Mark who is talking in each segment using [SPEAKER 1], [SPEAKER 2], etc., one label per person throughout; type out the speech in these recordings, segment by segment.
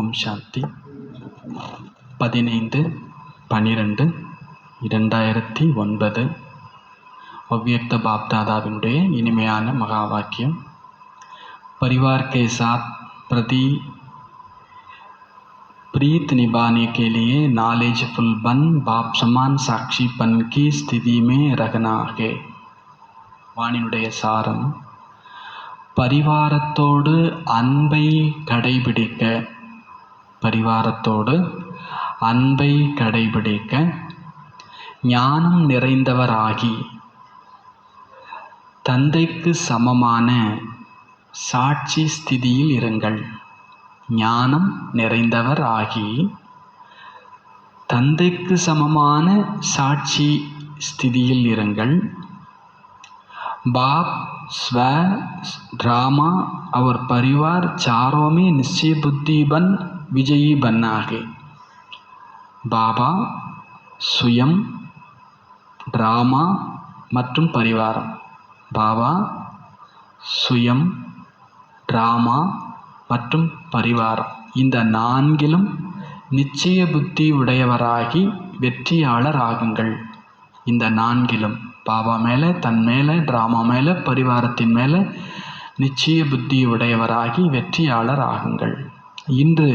[SPEAKER 1] ஓம் சாந்தி. 15/12/2009 अव्यक्त बाप दादाविनुடைய இனிமையான மகா வாக்கியம். परिवार के साथ प्रति प्रीत निभाने के लिए नॉलेजफुल बन बाप समान साक्षीपन की स्थिति में रहना है. வாணினுடைய சாரம், பரிவாரத்தோடு அன்பை கடைபிடிக்க, பரிவாரத்தோடு அன்பை கடைபிடிக்க ஞானம் நிறைந்தவராகி தந்தைக்கு சமமான சாட்சி ஸ்திதியில் இருங்கள். ஞானம் நிறைந்தவர் ஆகி தந்தைக்கு சமமான சாட்சி ஸ்திதியில் இருங்கள். बाप, स्व, ड्रामा और परिवार चारों में निश्चय बुद्धि बन विजयी बनना है. बाबा, சுயம், ட்ராமா மற்றும் பரிவாரம். பாபா, சுயம், ட்ராமா மற்றும் பரிவாரம், இந்த நான்கிலும் நிச்சய புத்தி உடையவராகி வெற்றியாளர் ஆகுங்கள். இந்த நான்கிலும் பாபா மேலே, தன் மேலே, ட்ராமா மேலே, பரிவாரத்தின் மேலே நிச்சய புத்தி உடையவராகி வெற்றியாளர் ஆகுங்கள். இன்று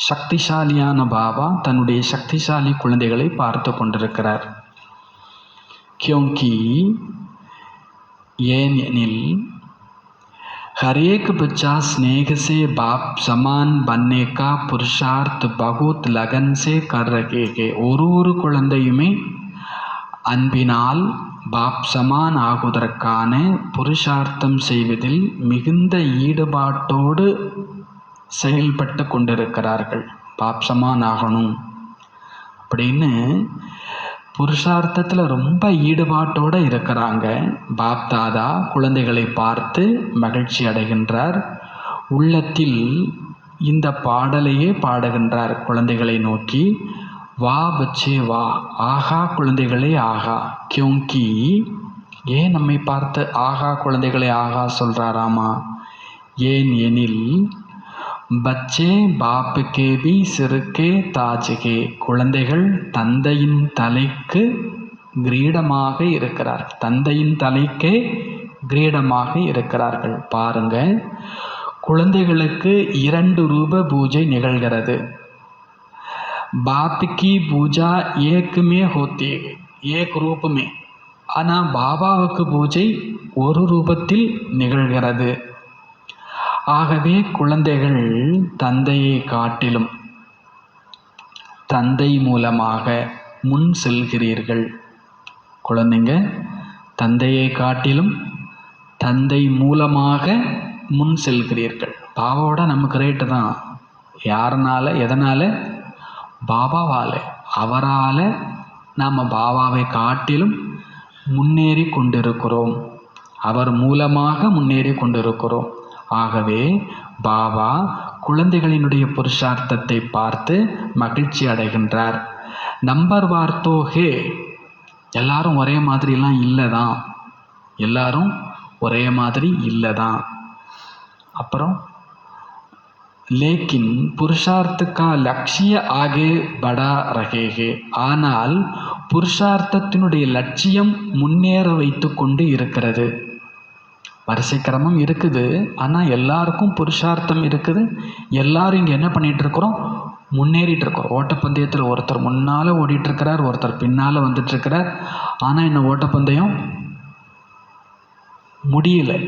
[SPEAKER 1] சக்திசாலியான பாபா தன்னுடைய சக்திசாலி குழந்தைகளை பார்த்து கொண்டிருக்கிறார். क्योंकि ஏனெனில் हर एक बच्चा स्नेह से बाप समान बनने का पुरुषार्थ बहुत लगन से कर रहे हैं. ஒரு குழந்தையுமே அன்பினால் பாப் சமான் ஆகுவதற்கான புருஷார்த்தம் செய்வதில் மிகுந்த ஈடுபாட்டோடு செயல்பட்டு கொண்டிருக்கிறார்கள். பாப் சமான் ஆகணும் அப்படின்னு புருஷார்த்தத்தில் ரொம்ப ஈடுபாட்டோடு இருக்கிறாங்க. பாப் தாதா குழந்தைகளை பார்த்து மகிழ்ச்சி அடைகின்றார். உள்ளத்தில் இந்த பாடலையே பாடுகின்றார் குழந்தைகளை நோக்கி. வா பச்சே வா, ஆகா குழந்தைகளே ஆகா. கியோங்கி, ஏன் நம்மை பார்த்து ஆகா குழந்தைகளே ஆகா சொல்கிறாராமா? ஏன் எனில் பச்சே பாப்புக்கே பி சிறுக்கே தாஜ்கே, குழந்தைகள் தந்தையின் தலைக்கு கிரீடமாக இருக்கிறார்கள். தந்தையின் தலைக்கே கிரீடமாக இருக்கிறார்கள். பாருங்க, குழந்தைகளுக்கு 2 ரூப பூஜை நிகழ்கிறது. बाप की पूजा एक में होती है, एक रूप में. ஆனால் பாபாவுக்கு பூஜை ஒரு ரூபத்தில் நிகழ்கிறது. ஆகவே குழந்தைகள் தந்தையை காட்டிலும் தந்தை மூலமாக முன் செல்கிறீர்கள். குழந்தைங்க தந்தையை காட்டிலும் தந்தை மூலமாக முன் செல்கிறீர்கள். பாபாவோட நமக்கு ரேட்டு தான். யாருனால, எதனால்? பாபாவால். அவரால் நாம் பாபாவை காட்டிலும் முன்னேறி கொண்டிருக்கிறோம். அவர் மூலமாக முன்னேறி கொண்டிருக்கிறோம். ஆகவே பாபா குழந்தைகளினுடைய புருஷார்த்தத்தை பார்த்து மகிழ்ச்சி அடைகின்றார். நம்பர் வார்த்தோ ஹே, எல்லாரும் ஒரே மாதிரிலாம் இல்லை தான், எல்லாரும் ஒரே மாதிரி இல்லை தான். அப்புறம் लेकिन पुरुषार्थ का लक्ष्य आगे बढ़ा रहे हैं. ஆனால் புருஷார்த்தத்தினுடைய லட்சியம் முன்னேற வைத்து கொண்டு இருக்கிறது. வரிசை கிரமம் இருக்குது, ஆனால் எல்லாருக்கும் புருஷார்த்தம் இருக்குது. எல்லாரும் இங்கே என்ன பண்ணிகிட்டு இருக்கிறோம்? முன்னேறிட்டு இருக்கிறோம். ஓட்டப்பந்தயத்தில் ஒருத்தர் முன்னால் ஓடிட்டுருக்கிறார், ஒருத்தர் பின்னால் வந்துட்டுருக்கிறார். ஆனால் இந்த ஓட்டப்பந்தயம் முடியலை.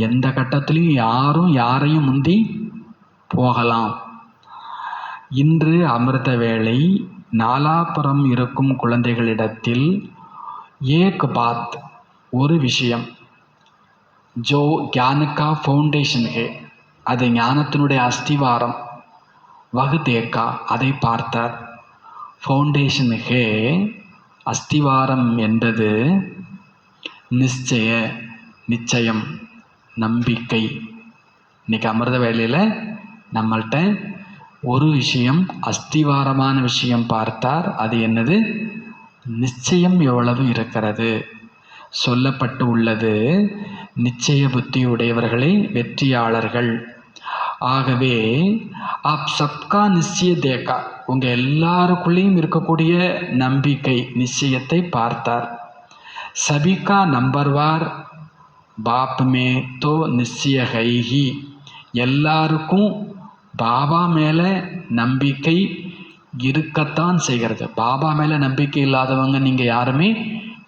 [SPEAKER 1] எந்த கட்டத்திலையும் யாரும் யாரையும் முந்தி போகலாம். இன்று அமிர்த வேளை நாலாபுரம் இருக்கும் குழந்தைகளிடத்தில் ஏக் பாத், ஒரு விஷயம், ஜோ ஞானுக்கா ஃபவுண்டேஷன் ஹே, அது ஞானத்தினுடைய அஸ்திவாரம். வகு தேக்கா, அதை பார்த்தார். ஃபவுண்டேஷன் ஹே, அஸ்திவாரம் என்பது நிச்சய, நிச்சயம், நம்பிக்கை. இன்றைக்கி அமிர்த வேளையில் நம்மள்கிட்ட ஒரு விஷயம், அஸ்திவாரமான விஷயம் பார்த்தார். அது என்னது? நிச்சயம் எவ்வளவு இருக்கிறது சொல்லப்பட்டு உள்ளது. நிச்சய புத்தி உடையவர்களே வெற்றியாளர்கள். ஆகவே ஆப் சப்கா நிச்சய தேக்கா, உங்கள் எல்லாருக்குள்ளேயும் இருக்கக்கூடிய நம்பிக்கை நிச்சயத்தை பார்த்தார். சபிகா நம்பர்வார் பாப் மே தோ நிச்சய ஹைஹி, எல்லாருக்கும் பாபா மேலே நம்பிக்கை இருக்கத்தான் செய்கிறது. பாபா மேலே நம்பிக்கை இல்லாதவங்க நீங்கள் யாருமே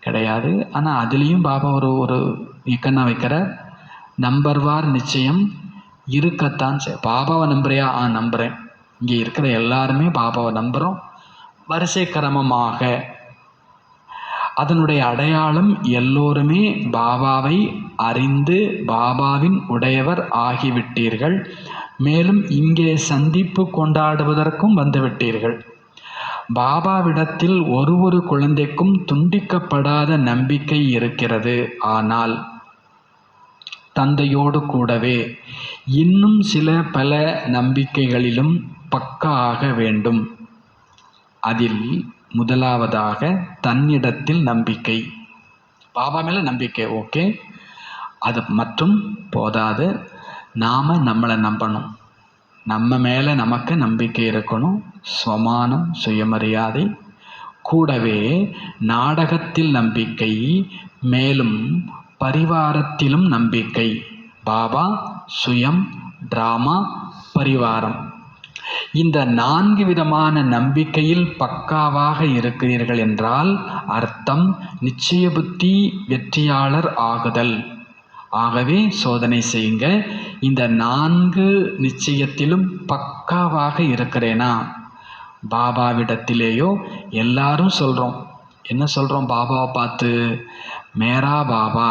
[SPEAKER 1] கிடையாது. ஆனால் அதுலேயும் பாபா ஒரு இக்கண்ணா வைக்கிறார். நம்பர்வார் நிச்சயம் இருக்கத்தான் பாபாவை நம்புறியா? நம்புகிறேன். இங்கே இருக்கிற எல்லாருமே பாபாவை நம்புகிறோம். வரிசை கிரமமாக அதனுடைய அடையாளம் எல்லோருமே பாபாவை அறிந்து பாபாவின் உடையவர் ஆகிவிட்டீர்கள். மேலும் இங்கே சந்திப்பு கொண்டாடுவதற்கும் வந்துவிட்டீர்கள். பாபாவிடத்தில் ஒரு குழந்தைக்கும் துண்டிக்கப்படாத நம்பிக்கை இருக்கிறது. ஆனால் தந்தையோடு கூடவே இன்னும் சில பல நம்பிக்கைகளிலும் பக்கா ஆக வேண்டும். அதில் முதலாவதாக தன்னிடத்தில் நம்பிக்கை. பாபா மேலே நம்பிக்கை ஓகே, அது மற்றும் போதாது. நாம் நம்மளை நம்பணும். நம்ம மேலே நமக்கு நம்பிக்கை இருக்கணும். ஸ்வமானம், சுயமரியாதை, கூடவே நாடகத்தில் நம்பிக்கை, மேலும் பரிவாரத்திலும் நம்பிக்கை. பாபா, சுயம், டிராமா, பரிவாரம், இந்த 4 விதமான நம்பிக்கையில் பக்காவாக இருக்கிறீர்கள் என்றால் அர்த்தம் நிச்சய புத்தி வெற்றியாளர் ஆகுதல். ஆகவே சோதனை செய்யுங்க. இந்த 4 நிச்சயத்திலும் பக்காவாக இருக்கிறேனா? பாபாவிடத்திலேயோ எல்லாரும் சொல்கிறோம். என்ன சொல்கிறோம் பாபாவை பார்த்து? மேரா பாபா,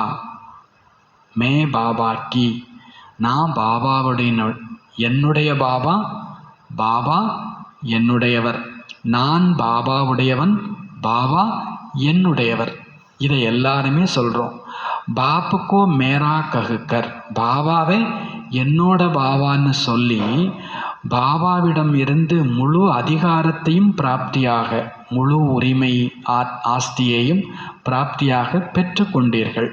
[SPEAKER 1] மே பாபா கி, நான் பாபாவுடைய, என்னுடைய பாபா, பாபா என்னுடையவர், நான் பாபாவுடையவன், பாபா என்னுடையவர். இதை எல்லாருமே சொல்கிறோம். பாப்புக்கோ மேரா ககுக்கர், பாபாவை என்னோட பாபான்னு சொல்லி பாபாவிடம் இருந்து முழு அதிகாரத்தையும் பிராப்தியாக, முழு உரிமை ஆஸ்தியையும் பிராப்தியாக பெற்று கொண்டீர்கள்.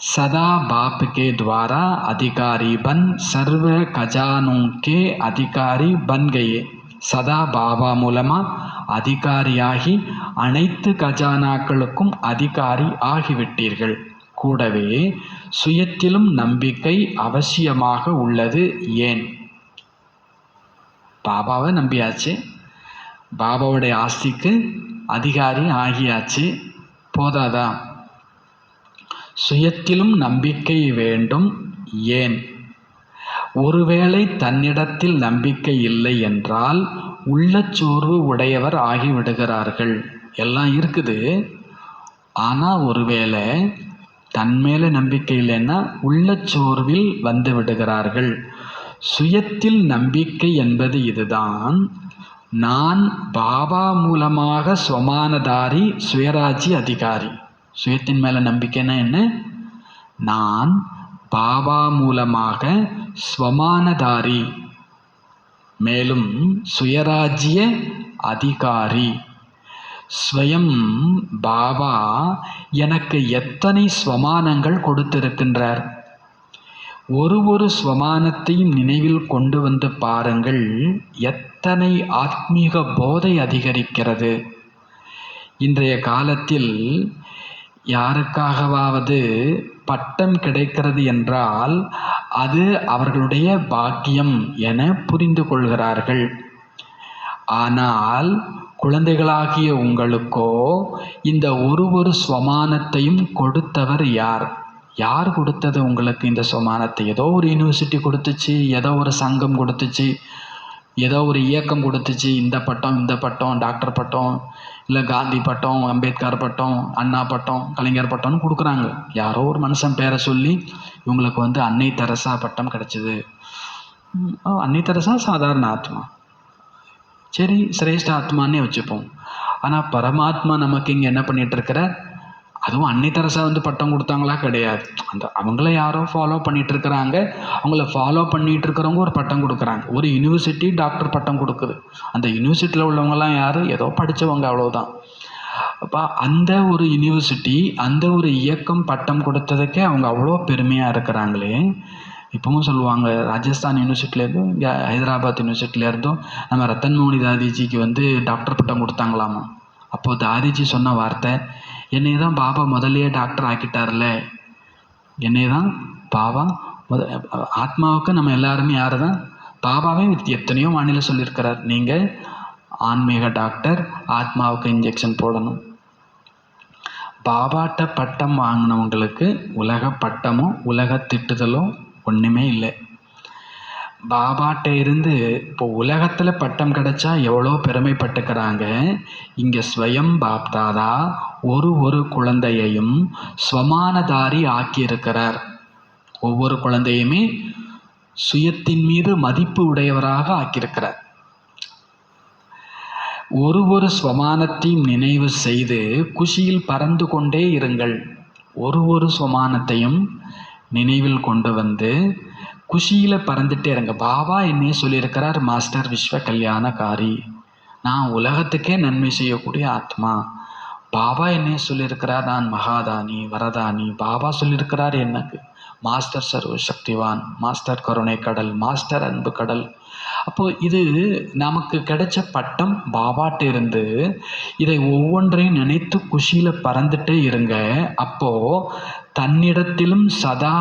[SPEAKER 1] सदा बाप के द्वारा अधिकारी बन सर्व खजानों के अधिकारी बन गए. சதா பாபா மூலமாக அதிகாரியாகி அனைத்து கஜானாக்களுக்கும் அதிகாரி ஆகிவிட்டீர்கள். கூடவே சுயத்திலும் நம்பிக்கை அவசியமாக உள்ளது. ஏன்? பாபாவை நம்பியாச்சு, பாபாவுடைய ஆஸ்திக்கு அதிகாரி ஆகியாச்சு, போதாதா? சுயத்திலும் நம்பிக்கை வேண்டும். ஏன்? ஒருவேளை தன்னிடத்தில் நம்பிக்கை இல்லை என்றால் உள்ளச்சோர்வு உடையவர் ஆகிவிடுகிறார்கள். எல்லாம் இருக்குது, ஆனால் ஒருவேளை தன்மேல நம்பிக்கை இல்லைன்னா உள்ளச்சோர்வில் வந்து விடுகிறார்கள். சுயத்தில் நம்பிக்கை என்பது இதுதான். நான் பாபா மூலமாக ஸ்வமானதாரி, சுயராஜ்ய அதிகாரி. சுயத்தின் மேலே நம்பிக்கைன்னா என்ன? நான் பாபா மூலமாக ஸ்வமானதாரி, மேலும் சுயராஜ்ய அதிகாரி. ஸ்வயம் பாபா எனக்கு எத்தனை ஸ்வமானங்கள் கொடுத்திருக்கின்றார். ஒரு ஸ்வமானத்தையும் நினைவில் கொண்டு வந்து பாருங்கள், எத்தனை ஆத்மீக போதை அதிகரிக்கிறது. இன்றைய காலத்தில் யாருக்காகவாவது பட்டம் கிடைக்கிறது என்றால் அது அவர்களுடைய பாக்கியம் என புரிந்து கொள்கிறார்கள். ஆனால் குழந்தைகளாகிய உங்களுக்கோ இந்த ஒரு ஸ்வமானத்தையும் கொடுத்தவர் யார்? யார் கொடுத்தது உங்களுக்கு இந்த ஸ்வமானத்தை? ஏதோ ஒரு யூனிவர்சிட்டி கொடுத்துச்சு, ஏதோ ஒரு சங்கம் கொடுத்துச்சு, ஏதோ ஒரு இயக்கம் கொடுத்துச்சு. இந்த பட்டம், டாக்டர் பட்டம், இல்லை காந்தி பட்டம், அம்பேத்கர் பட்டம், அண்ணா பட்டம், கலைஞர் பட்டம்னு கொடுக்குறாங்க. யாரோ ஒரு மனுஷன் பேரை சொல்லி இவங்களுக்கு அன்னை தெரசா பட்டம் கிடச்சிது. அன்னை தெரசா சாதாரண ஆத்மா, சரி சிரேஷ்ட ஆத்மானே வச்சுப்போம். ஆனால் பரமாத்மா நமக்கு இங்கே என்ன பண்ணிகிட்ருக்கிற? அதுவும் அன்னை தெரசா பட்டம் கொடுத்தாங்களா? கிடையாது. அவங்கள யாரோ ஃபாலோ பண்ணிகிட்ருக்கிறாங்க. அவங்கள ஃபாலோ பண்ணிகிட்ருக்கிறவங்க ஒரு பட்டம் கொடுக்குறாங்க. ஒரு யூனிவர்சிட்டி டாக்டர் பட்டம் கொடுக்குது. அந்த யூனிவர்சிட்டியில் உள்ளவங்கலாம் யார்? ஏதோ படித்தவங்க, அவ்வளோதான். அப்போ அந்த ஒரு யூனிவர்சிட்டி, அந்த ஒரு இயக்கம் பட்டம் கொடுத்ததுக்கே அவங்க அவ்வளோ பெருமையாக இருக்கிறாங்களே. இப்பவும் சொல்லுவாங்க, ராஜஸ்தான் யூனிவர்சிட்டிலேருந்தும் இங்கே ஹைதராபாத் யூனிவர்சிட்டிலேருந்தும் நம்ம ரத்தன் மோனி தாதிஜிக்கு வந்து டாக்டர் பட்டம் கொடுத்தாங்களாமா. அப்போது தாதிஜி சொன்ன வார்த்தை, என்னை தான் பாபா முதல்லயே டாக்டர் ஆக்கிட்டார்ல, என்னை தான் பாபா ஆத்மாவுக்கு நம்ம எல்லாருமே யார் தான்? பாபாவே எத்தனையோ வானிலை சொல்லியிருக்கிறார், நீங்கள் ஆன்மீக டாக்டர், ஆத்மாவுக்கு இன்ஜெக்ஷன் போடணும். பாபாட்ட பட்டம் வாங்கினவங்களுக்கு உலக பட்டமும் உலக திட்டுதலும் ஒன்றுமே இல்லை. பாபாட்ட இருந்து இப்போ உலகத்தில் பட்டம் கிடைச்சா எவ்வளோ பெருமைப்பட்டுக்கிறாங்க. இங்கே ஸ்வயம் பாப்தாதா ஒரு குழந்தையையும் ஸ்வமானதாரி ஆக்கியிருக்கிறார். ஒவ்வொரு குழந்தையுமே சுயத்தின் மீது மதிப்பு உடையவராக ஆக்கியிருக்கிறார். ஒரு ஸ்வமானத்தையும் நினைவு செய்து குஷியில் பறந்து கொண்டே இருங்கள். ஒரு ஸ்வமானத்தையும் நினைவில் கொண்டு வந்து குஷியில் பறந்துட்டே இருங்க. பாபா என்னையே சொல்லியிருக்கிறார், மாஸ்டர் விஸ்வ கல்யாணக்காரி, நான் உலகத்துக்கே நன்மை செய்யக்கூடிய ஆத்மா. பாபா என்னையே சொல்லியிருக்கிறார், நான் மகாதானி வரதானி. பாபா சொல்லியிருக்கிறார் எனக்கு மாஸ்டர் சர்வ சக்திவான், மாஸ்டர் கருணை கடல், மாஸ்டர் அன்பு கடல். அப்போது இது நமக்கு கிடைச்ச பட்டம் பாபாட்ட இருந்து. இதை ஒவ்வொன்றையும் நினைத்து குஷியில் பறந்துட்டே இருங்க. அப்போது தன்னிடத்திலும் சதா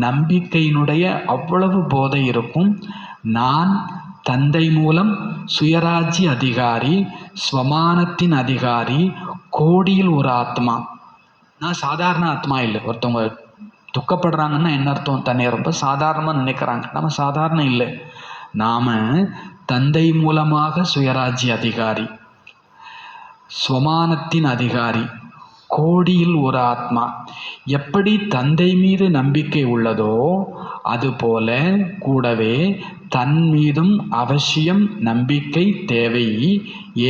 [SPEAKER 1] நம்பிக்கையினுடைய அவ்வளவு போதை இருக்கும். நான் தந்தை மூலம் சுயராஜ்ய அதிகாரி, ஸ்வமானத்தின் அதிகாரி, கோடியில் ஒரு ஆத்மா. நான் சாதாரண ஆத்மா இல்லை. ஒருத்தவங்க துக்கப்படுறாங்கன்னா என்ன அர்த்தம்? தன்னை ரொம்ப சாதாரணமாக நினைக்கிறாங்க. நம்ம சாதாரண இல்லை. நாம் தந்தை மூலமாக சுயராஜ்ய அதிகாரி, ஸ்வமானத்தின் அதிகாரி, கோடியில் ஒரு ஆத்மா. எப்படி தந்தை மீது நம்பிக்கை உள்ளதோ அதுபோல கூடவே தன் மீதும் அவசியம் நம்பிக்கை தேவை.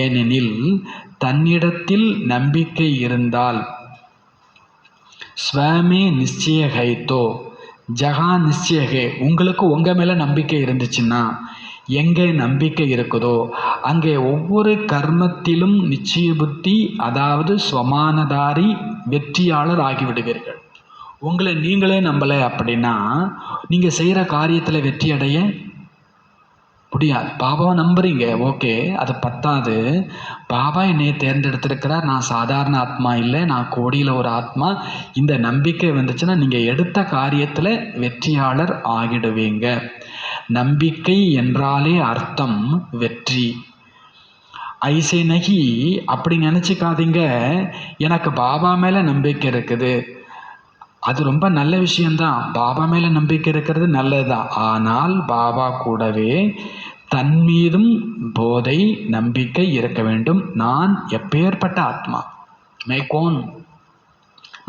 [SPEAKER 1] ஏனெனில் தன்னிடத்தில் நம்பிக்கை இருந்தால் ஸ்வமே நிச்சய ஹை தோ ஜகா நிச்சய ஹே. உங்களுக்கு உங்கள் மேலே நம்பிக்கை இருந்துச்சுன்னா, எங்கே நம்பிக்கை இருக்குதோ அங்கே ஒவ்வொரு கர்மத்திலும் நிச்சய புத்தி, அதாவது ஸ்வமானதாரி, வெற்றியாளர் ஆகிவிடுவீர்கள். உங்களை நீங்களே நம்பலை அப்படின்னா நீங்கள் செய்கிற காரியத்தில் வெற்றி அடைய முடியாது. பாபாவை நம்புறீங்க, ஓகே, அது பத்தாது. பாபா என்னை தேர்ந்தெடுத்திருக்கிறார், நான் சாதாரண ஆத்மா இல்லை, நான் கோடியில் ஒரு ஆத்மா. இந்த நம்பிக்கை வந்துச்சுன்னா நீங்கள் எடுத்த காரியத்தில் வெற்றியாளர் ஆகிடுவீங்க. நம்பிக்கை என்றாலே அர்த்தம் வெற்றி. ஐசே நகி அப்படி நினச்சிக்காதீங்க, எனக்கு பாபா மேலே நம்பிக்கை இருக்குது, அது ரொம்ப நல்ல விஷயந்தான். பாபா மேலே நம்பிக்கை இருக்கிறது நல்லது தான். ஆனால் பாபா கூடவே தன் மீதும் போதை நம்பிக்கை இருக்க வேண்டும். நான் எப்பேற்பட்ட ஆத்மா, மேய்கோன்,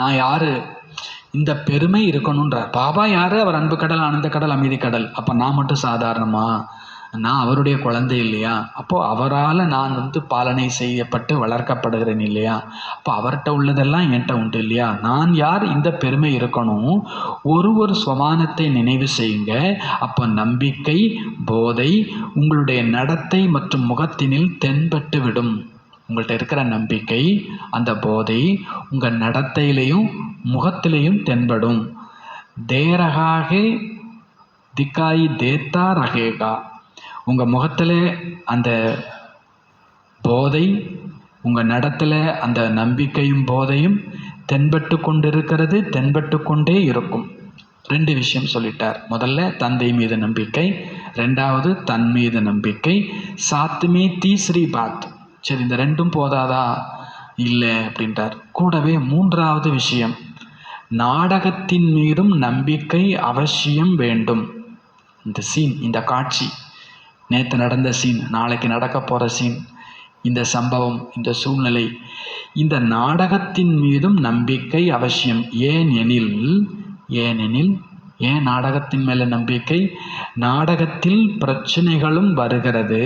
[SPEAKER 1] நான் யாரு, இந்த பெருமை இருக்கணுன்றார். பாபா யாரு? அவர் அன்பு கடல், ஆனந்த கடல், அமைதி கடல். அப்போ நான் மட்டும் சாதாரணமா? நான் அவருடைய குழந்தை இல்லையா? அப்போது அவரால் நான் பாலனை செய்யப்பட்டு வளர்க்கப்படுகிறேன் இல்லையா? அப்போ அவர்கிட்ட உள்ளதெல்லாம் என்கிட்ட உண்டு இல்லையா? நான் யார்? இந்த பெருமை இருக்கணும். ஒரு ஸ்வமானத்தை நினைவு செய்யுங்க. அப்போ நம்பிக்கை, போதை உங்களுடைய நடத்தை மற்றும் முகத்தினில் தென்பட்டு விடும். உங்கள்கிட்ட இருக்கிற நம்பிக்கை, அந்த போதை உங்கள் நடத்தையிலையும் முகத்திலையும் தென்படும். தேரகாக திக்காய் தேத்தா ரகேகா. உங்கள் முகத்தில் அந்த போதை, உங்கள் நடத்தில் அந்த நம்பிக்கையும் போதையும் தென்பட்டு கொண்டிருக்கிறது, தென்பட்டு கொண்டே இருக்கும். 2 விஷயம் சொல்லிட்டார். முதல்ல தந்தை மீது நம்பிக்கை, 2வது தன் மீது நம்பிக்கை. சாத்துமே தீஸ்ரீ பாத். சரி, இந்த 2ம் போதாதா? இல்லை அப்படின்றார். கூடவே 3வது விஷயம், நாடகத்தின் மீதும் நம்பிக்கை அவசியம் வேண்டும். இந்த சீன், இந்த காட்சி, நேற்று நடந்த சீன், நாளைக்கு நடக்க போகிற சீன், இந்த சம்பவம், இந்த சூழ்நிலை, இந்த நாடகத்தின் மீதும் நம்பிக்கை அவசியம். ஏனெனில் ஏன் நாடகத்தின் மேலே நம்பிக்கை? நாடகத்தில் பிரச்சனைகளும் வருகிறது,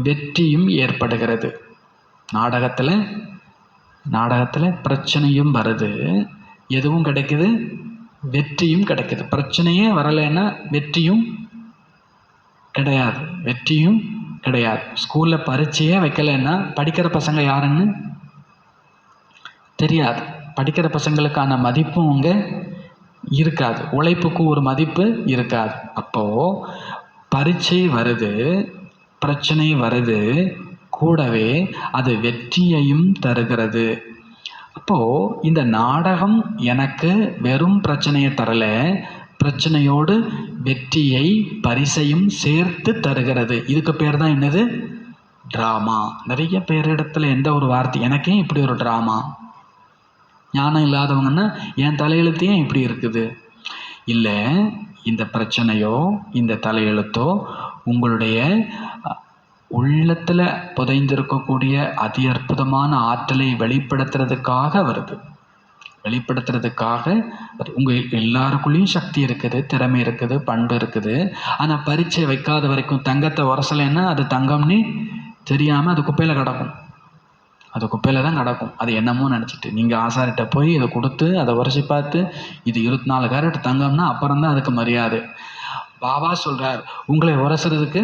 [SPEAKER 1] வெற்றியும் ஏற்படுகிறது. நாடகத்தில் பிரச்சனையும் வருது, எதுவும் கிடைக்குது, வெற்றியும் கிடைக்குது. பிரச்சனையே வரலைன்னா வெற்றியும் கிடையாது. ஸ்கூலில் பரீட்சையே வைக்கலைன்னா படிக்கிற பசங்க யாருன்னு தெரியாது. படிக்கிற பசங்களுக்கான மதிப்பும் அங்கே இருக்காது, உழைப்புக்கு ஒரு மதிப்பு இருக்காது. அப்போது பரீட்சை வருது, பிரச்சனை வருது, கூடவே அது வெற்றியையும் தருகிறது. அப்போது இந்த நாடகம் எனக்கு வெறும் பிரச்சனையை தரல, பிரச்சனையோடு வெற்றியை பரிசையும் சேர்த்து தருகிறது. இதுக்கு பேர் தான் என்னது? ட்ராமா. நிறைய பேரிடத்துல எந்த ஒரு வார்த்தை, எனக்கே இப்படி ஒரு ட்ராமா, ஞானம் இல்லாதவங்கன்னா என் தலையெழுத்தையே இப்படி இருக்குது. இல்லை, இந்த பிரச்சனையோ இந்த தலையெழுத்தோ உங்களுடைய உள்ளத்தில் புதைந்திருக்கக்கூடிய அதி அற்புதமான ஆற்றலை வெளிப்படுத்துறதுக்காக வருது. வெளிப்படுத்துறதுக்காக உங்கள் எல்லாருக்குள்ளேயும் சக்தி இருக்குது, திறமை இருக்குது, பண்பு இருக்குது. ஆனால் பரீட்சை வைக்காத வரைக்கும் தங்கத்தை உரசலைன்னா அது தங்கம்னு தெரியாமல் அது குப்பையில் கிடக்கும். அது குப்பையில் தான் கிடக்கும். அது என்னமோ நினச்சிட்டு நீங்கள் ஆசாரிட்ட போய் இதை கொடுத்து அதை உரசி பார்த்து இது 24 கேரட் தங்கம்னா அப்புறம் தான் அதுக்கு மரியாதை. பாபா சொல்கிறார், உங்களை உரசுறதுக்கு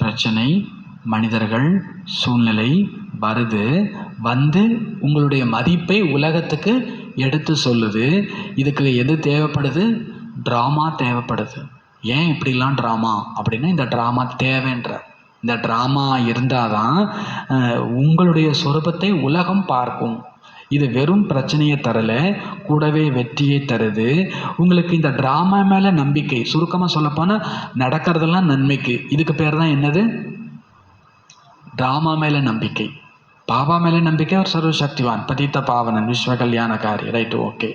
[SPEAKER 1] பிரச்சனை, மனிதர்கள், சூழ்நிலை வருது, வந்து உங்களுடைய மதிப்பை உலகத்துக்கு எடுத்து சொல்லுது. இதுக்கு எது தேவைப்படுது? ட்ராமா தேவைப்படுது. ஏன் இப்படிலாம் ட்ராமா அப்படின்னா, இந்த ட்ராமா தேவைன்ற, இந்த ட்ராமா இருந்தால் தான் உங்களுடைய சொரூபத்தை உலகம் பார்க்கும். இது வெறும் பிரச்சனையை தரல, கூடவே வெற்றியை தருது. உங்களுக்கு இந்த ட்ராமா மேலே நம்பிக்கை, சுருக்கமாக சொல்லப்போனால் நடக்கிறதெல்லாம் நன்மைக்கு. இதுக்கு பேர் தான் என்னது? ட்ராமா மேலே நம்பிக்கை. பாபா மேலே நம்பிக்கை, ஒரு சர்வசக்திவான், பதித்த பாவனன், விஸ்வ கல்யாணக்காரி, ரைட்டு, ஓகே,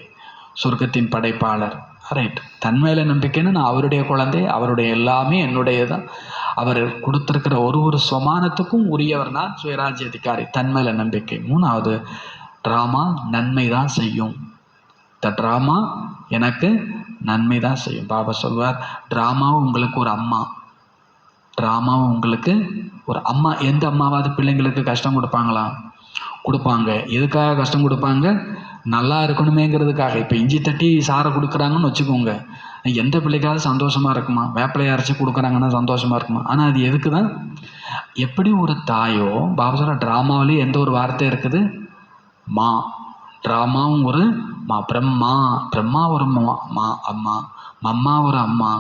[SPEAKER 1] சொர்க்கத்தின் படைப்பாளர், ரைட். தன் மேலே நம்பிக்கைன்னு நான் அவருடைய குழந்தை, அவருடைய எல்லாமே என்னுடைய தான், அவர் கொடுத்துருக்கிற ஒரு சுமானத்துக்கும் உரியவர் நான், சுயராஜ்ய அதிகாரி, தன் மேலே நம்பிக்கை. 3வது, ட்ராமா நன்மை தான் செய்யும். இந்த ட்ராமா எனக்கு நன்மை தான் செய்யும். பாபா சொல்வார், ட்ராமாவும் உங்களுக்கு ஒரு அம்மா, ட்ராமாவும் உங்களுக்கு ஒரு அம்மா. எந்த அம்மாவாவது பிள்ளைங்களுக்கு கஷ்டம் கொடுப்பாங்களா? கொடுப்பாங்க. எதுக்காக கஷ்டம் கொடுப்பாங்க? நல்லா இருக்கணுமேங்கிறதுக்காக. இப்போ இஞ்சி தட்டி சாரை கொடுக்குறாங்கன்னு வச்சுக்கோங்க, எந்த பிள்ளைக்காவது சந்தோஷமாக இருக்குமா? வேப்பிலையை அரைச்சி கொடுக்குறாங்கன்னா சந்தோஷமாக இருக்குமா? ஆனால் அது எதுக்கு தான்? எப்படி ஒரு தாயோ, பாபா சொல்ற ட்ராமாவிலே எந்த ஒரு வார்த்தை இருக்குது? மா. ட்ராமாவும் ஒரு மா. பிரம்மா ஒரு மா அம்மா, மம்மா ஒரு அம்மா,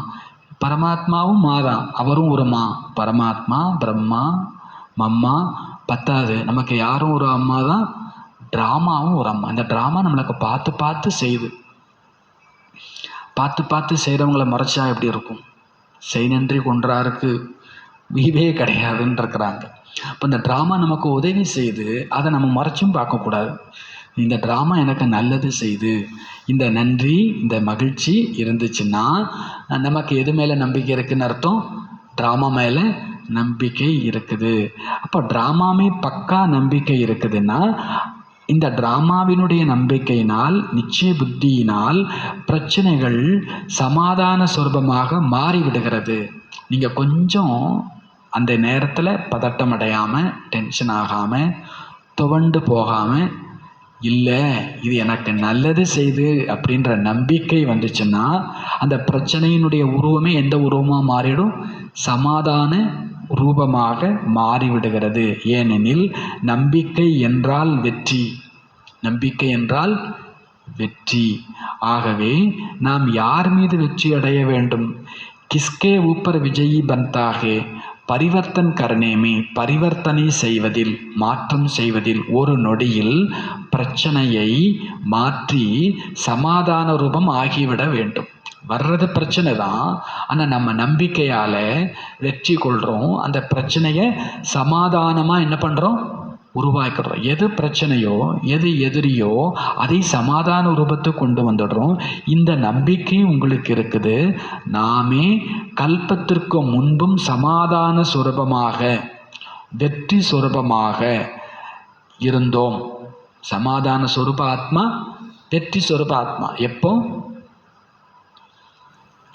[SPEAKER 1] பரமாத்மாவும் மா தான், அவரும் ஒரு மா. பரமாத்மா, பிரம்மா, மம்மா பத்தாது, நமக்கு யாரும் ஒரு அம்மா தான், ட்ராமாவும் ஒரு அம்மா. இந்த ட்ராமா நம்மளுக்கு பார்த்து செய்யுது. பார்த்து செய்கிறவங்கள மறைச்சா எப்படி இருக்கும்? செய் நன்றி கொன்றாருக்கு வீவே கிடையாதுன்னு இருக்கிறாங்க. இப்போ இந்த ட்ராமா நமக்கு உதவி செய்து அதை நம்ம மறைச்சும் பார்க்கக்கூடாது. இந்த ட்ராமா எனக்கு நல்லது செய்து, இந்த நன்றி, இந்த மகிழ்ச்சி இருந்துச்சுன்னா நமக்கு எது மேலே நம்பிக்கை இருக்குதுன்னு அர்த்தம்? ட்ராமா மேலே நம்பிக்கை இருக்குது. அப்போ ட்ராமாவே பக்கா நம்பிக்கை இருக்குதுன்னா, இந்த ட்ராமாவினுடைய நம்பிக்கையினால், நிச்சய புத்தியினால் பிரச்சனைகள் சமாதான சொரூபமாக மாறிவிடுகிறது. நீங்கள் கொஞ்சம் அந்த நேரத்தில் பதட்டம் அடையாமல், டென்ஷன் ஆகாமல், துவண்டு போகாமல், இல்லை இது எனக்கு நல்லது செய்து அப்படின்ற நம்பிக்கை வந்துச்சுன்னா, அந்த பிரச்சனையினுடைய உருவமே எந்த உருவமாக மாறிடும்? சமாதான ரூபமாக மாறிவிடுகிறது. ஏனெனில் நம்பிக்கை என்றால் வெற்றி, நம்பிக்கை என்றால் வெற்றி. ஆகவே நாம் யார் மீது வெற்றி அடைய வேண்டும்? கிஸ்கே ஊப்பர் விஜயி பந்தாகே, பரிவர்த்தன் கரணேமே, பரிவர்த்தனை செய்வதில், மாற்றம் செய்வதில், ஒரு நொடியில் பிரச்சனையை மாற்றி சமாதான ரூபம் ஆகிவிட வேண்டும். வர்றது பிரச்சனை தான், ஆனால் நம்ம நம்பிக்கையால் வெற்றி கொள்கிறோம். அந்த பிரச்சனையை சமாதானமாக என்ன பண்ணுறோம்? உருவாக்கிறோம். எது பிரச்சனையோ, எது எதிரியோ அதை சமாதான ரூபத்தை கொண்டு வந்துடுறோம். இந்த நம்பிக்கை உங்களுக்கு இருக்குது. நாமே கல்பத்திற்கு முன்பும் சமாதான சொரூபமாக, வெற்றி சொரூபமாக இருந்தோம். சமாதான சொரூப ஆத்மா, வெற்றி சொரூப ஆத்மா.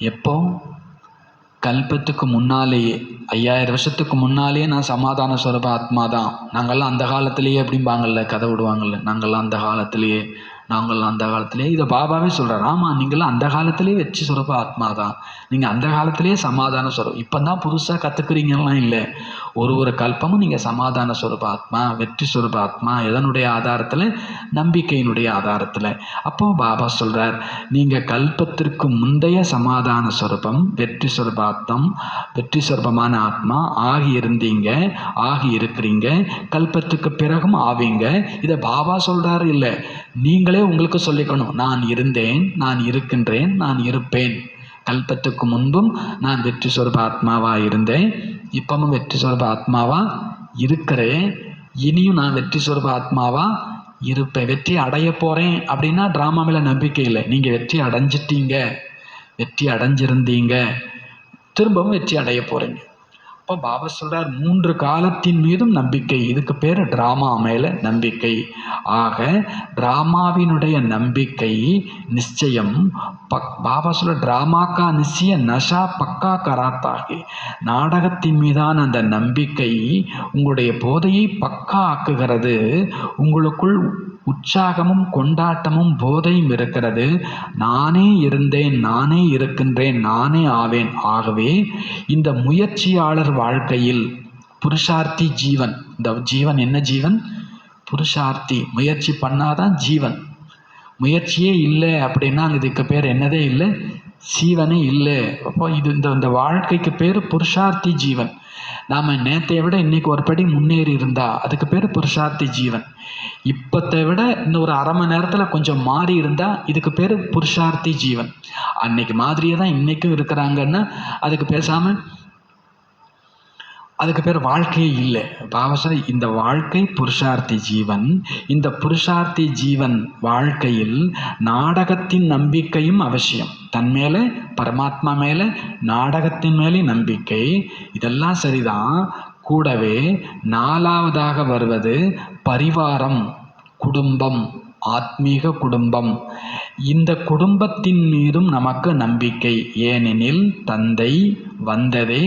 [SPEAKER 1] எப்போ? கல்பத்துக்கு முன்னாலேயே, 5000 வருஷத்துக்கு முன்னாலேயே நான் சமாதான சொரூப ஆத்மா தான். நாங்கள்லாம் அந்த காலத்திலேயே அப்படிம்பாங்கள்ல, கதை விடுவாங்கள்ல, நாங்கள்லாம் அந்த காலத்திலேயே. இதை பாபாவே சொல்கிறார். ஆமாம், நீங்களாம் அந்த காலத்திலேயே வெற்றி சொரூப ஆத்மா தான். நீங்கள் அந்த காலத்திலேயே சமாதான சொரூபம். இப்போ தான் புதுசாக கற்றுக்குறீங்கலாம் இல்லை. ஒரு கல்பமும் நீங்கள் சமாதான ஸ்வரூப ஆத்மா, வெற்றி ஸ்வரூப ஆத்மா. எதனுடைய ஆதாரத்தில்? நம்பிக்கையினுடைய ஆதாரத்தில். அப்போ பாபா சொல்கிறார், நீங்கள் கல்பத்திற்கு முந்தைய சமாதான ஸ்வரூபம், வெற்றி ஸ்வரூபாத்மம், வெற்றி ஸ்வரூபமான ஆத்மா ஆகி இருந்தீங்க, ஆகி இருக்கிறீங்க, கல்பத்துக்கு பிறகும் ஆவீங்க. இதை பாபா சொல்கிறாரு இல்லை, நீங்களே உங்களுக்கு சொல்லிக்கணும். நான் இருந்தேன், நான் இருக்கின்றேன், நான் இருப்பேன். கல்பத்துக்கு முன்பும் நான் வெற்றி ஸ்வரூப ஆத்மாவாக இருந்தேன், இப்பவும் வெற்றி ஸ்வரூப ஆத்மாவாக இருக்கிறேன், இனியும் நான் வெற்றி ஸ்வரூப ஆத்மாவாக இருப்பேன். வெற்றி அடைய போகிறேன் அப்படின்னா ட்ராமா மேலே நம்பிக்கை இல்லை. நீங்கள் வெற்றி அடைஞ்சிட்டீங்க, வெற்றி அடைஞ்சிருந்தீங்க, திரும்பவும் வெற்றி அடைய போகிறீங்க. அப்போ பாபா சொல்கிறார், 3 காலத்தின் மீதும் நம்பிக்கை. இதுக்கு பேர் ட்ராமா மேலே நம்பிக்கை. ஆக ட்ராமாவினுடைய நம்பிக்கை நிச்சயம். பாபா சொல்ற ட்ராமாக்கா நிச்சய நஷா பக்கா கராத்தாகி, நாடகத்தின் மீதான அந்த நம்பிக்கை உங்களுடைய போதையை பக்கா ஆக்குகிறது. உங்களுக்குள் உற்சாகமும் கொண்டாட்டமும் போதையும் இருக்கிறது. நானே இருந்தேன், நானே இருக்கின்றேன், நானே ஆவேன். ஆகவே இந்த முயற்சியாளர் வாழ்க்கையில் புருஷார்த்தி ஜீவன். இந்த ஜீவன் என்ன ஜீவன்? புருஷார்த்தி. முயற்சி பண்ணாதான் ஜீவன். முயற்சியே இல்லை அப்படின்னா இதுக்கு பேர் என்னதே இல்லை? ஜீவனே இல்லை. அப்போ இந்த வாழ்க்கைக்கு பேர் புருஷார்த்தி ஜீவன். நாம் நேற்றை விட இன்னைக்கு ஒரு படி முன்னேறி இருந்தால் அதுக்கு பேர் புருஷார்த்தி ஜீவன். இப்பத்தை விட இன்னும் ஒரு அரை மணி நேரத்தில் கொஞ்சம் மாறி இருந்தால் இதுக்கு பேர் புருஷார்த்தி ஜீவன். அன்னைக்கு மாதிரியே தான் இன்றைக்கும் இருக்கிறாங்கன்னா அதுக்கு பேசாமல் அதுக்கு பேர் வாழ்க்கையே இல்லை. பாவசம் இந்த வாழ்க்கை புருஷார்த்தி ஜீவன். இந்த புருஷார்த்தி ஜீவன் வாழ்க்கையில் நாடகத்தின் நம்பிக்கையும் அவசியம். தன் மேலே, பரமாத்மா மேலே, நாடகத்தின் மேலே நம்பிக்கை, இதெல்லாம் சரிதான். கூடவே 4வதாக வருவது பரிவாரம், குடும்பம், ஆத்மீக குடும்பம். இந்த குடும்பத்தின் மீதும் நமக்கு நம்பிக்கை. ஏனெனில் தந்தை வந்ததே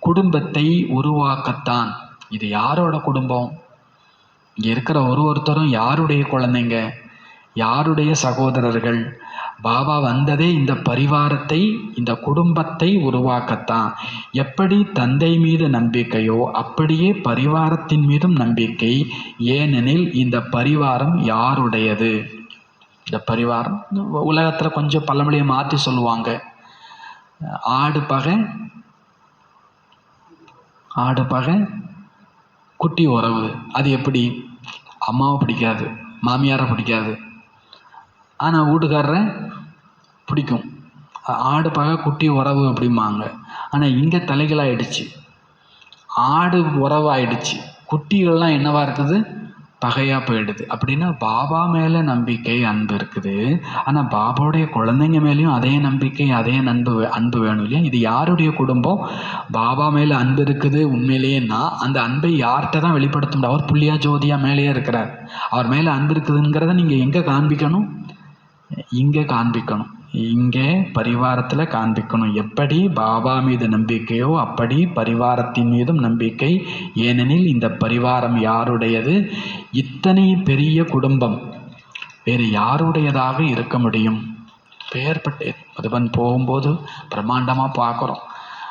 [SPEAKER 1] குடும்பத்தை உருவாக்கத்தான். இது யாரோட குடும்பம்? இங்கே இருக்கிற ஒருத்தரும் யாருடைய குழந்தைங்க, யாருடைய சகோதரர்கள்? பாபா வந்ததே இந்த பரிவாரத்தை, இந்த குடும்பத்தை உருவாக்கத்தான். எப்படி தந்தை மீது நம்பிக்கையோ அப்படியே பரிவாரத்தின் மீதும் நம்பிக்கை. ஏனெனில் இந்த பரிவாரம் யாருடையது? இந்த பரிவாரம் உலகத்தில் கொஞ்சம் பழமொழியை மாற்றி சொல்லுவாங்க. ஆடு பகை குட்டி உறவு. அது எப்படி? அம்மாவை பிடிக்காது, மாமியாரை பிடிக்காது, ஆனால் வீட்டுக்காரரை பிடிக்கும். ஆடு பகை குட்டி உறவு அப்படிம்பாங்க. ஆனால் இங்கே தலைகளாகிடுச்சு, ஆடு உறவாயிடுச்சு, குட்டிகள்லாம் என்னவா இருக்குது? பகையாக போயிடுது. அப்படின்னா பாபா மேலே நம்பிக்கை, அன்பு இருக்குது. ஆனால் பாபாவுடைய குழந்தைங்க மேலேயும் அதே நம்பிக்கை, அதே அன்பு வேணும் இல்லையா? இது யாருடைய குடும்பம்? பாபா மேலே அன்பு இருக்குது உண்மையிலேயேன்னா அந்த அன்பை யார்கிட்ட தான் வெளிப்படுத்த முடியும்? அவர் புள்ளியா ஜோதியா மேலேயே இருக்கிறார். அவர் மேலே அன்பு இருக்குதுங்கிறத நீங்கள் எங்கே காண்பிக்கணும்? இங்கே காண்பிக்கணும். இங்கே பரிவாரத்தில் காண்பிக்கணும். எப்படி பாபா மீது நம்பிக்கையோ அப்படி பரிவாரத்தின் மீதும் நம்பிக்கை. ஏனெனில் இந்த பரிவாரம் யாருடையது? இத்தனை பெரிய குடும்பம் வேறு யாருடையதாக இருக்க முடியும்? பெயர்பட்டு மதுபன் போகும்போது பிரம்மாண்டமாக பார்க்குறோம்.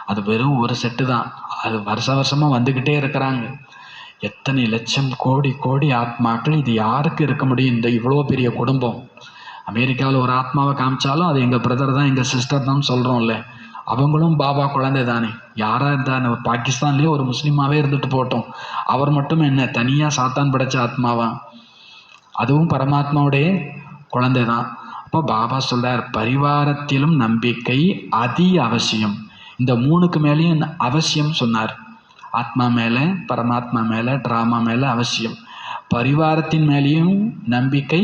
[SPEAKER 1] அது வெறும் ஒரு செட்டு தான். அது வருஷமாக வந்துக்கிட்டே இருக்கிறாங்க. எத்தனை லட்சம் கோடி கோடி ஆத்மாக்கள். இது யாருக்கு இருக்க முடியும்? இந்த இவ்வளோ பெரிய குடும்பம். அமெரிக்காவில் ஒரு ஆத்மாவை காமிச்சாலும் அது எங்கள் பிரதர் தான், எங்கள் சிஸ்டர் தான் சொல்கிறோம்ல. அவங்களும் பாபா குழந்தை தானே. யாராக இருந்தானே, ஒரு பாகிஸ்தான்லேயே ஒரு முஸ்லீமாகவே இருந்துட்டு போட்டோம், அவர் மட்டும் என்ன தனியாக சாத்தான் படைச்ச ஆத்மாவா? அதுவும் பரமாத்மாவுடைய குழந்தை தான். அப்போ பாபா சொல்கிறார், பரிவாரத்திலும் நம்பிக்கை அதி அவசியம். இந்த 3க்கு மேலேயும் அவசியம் சொன்னார். ஆத்மா மேலே, பரமாத்மா மேலே, ட்ராமா மேலே அவசியம். பரிவாரத்தின் மேலேயும் நம்பிக்கை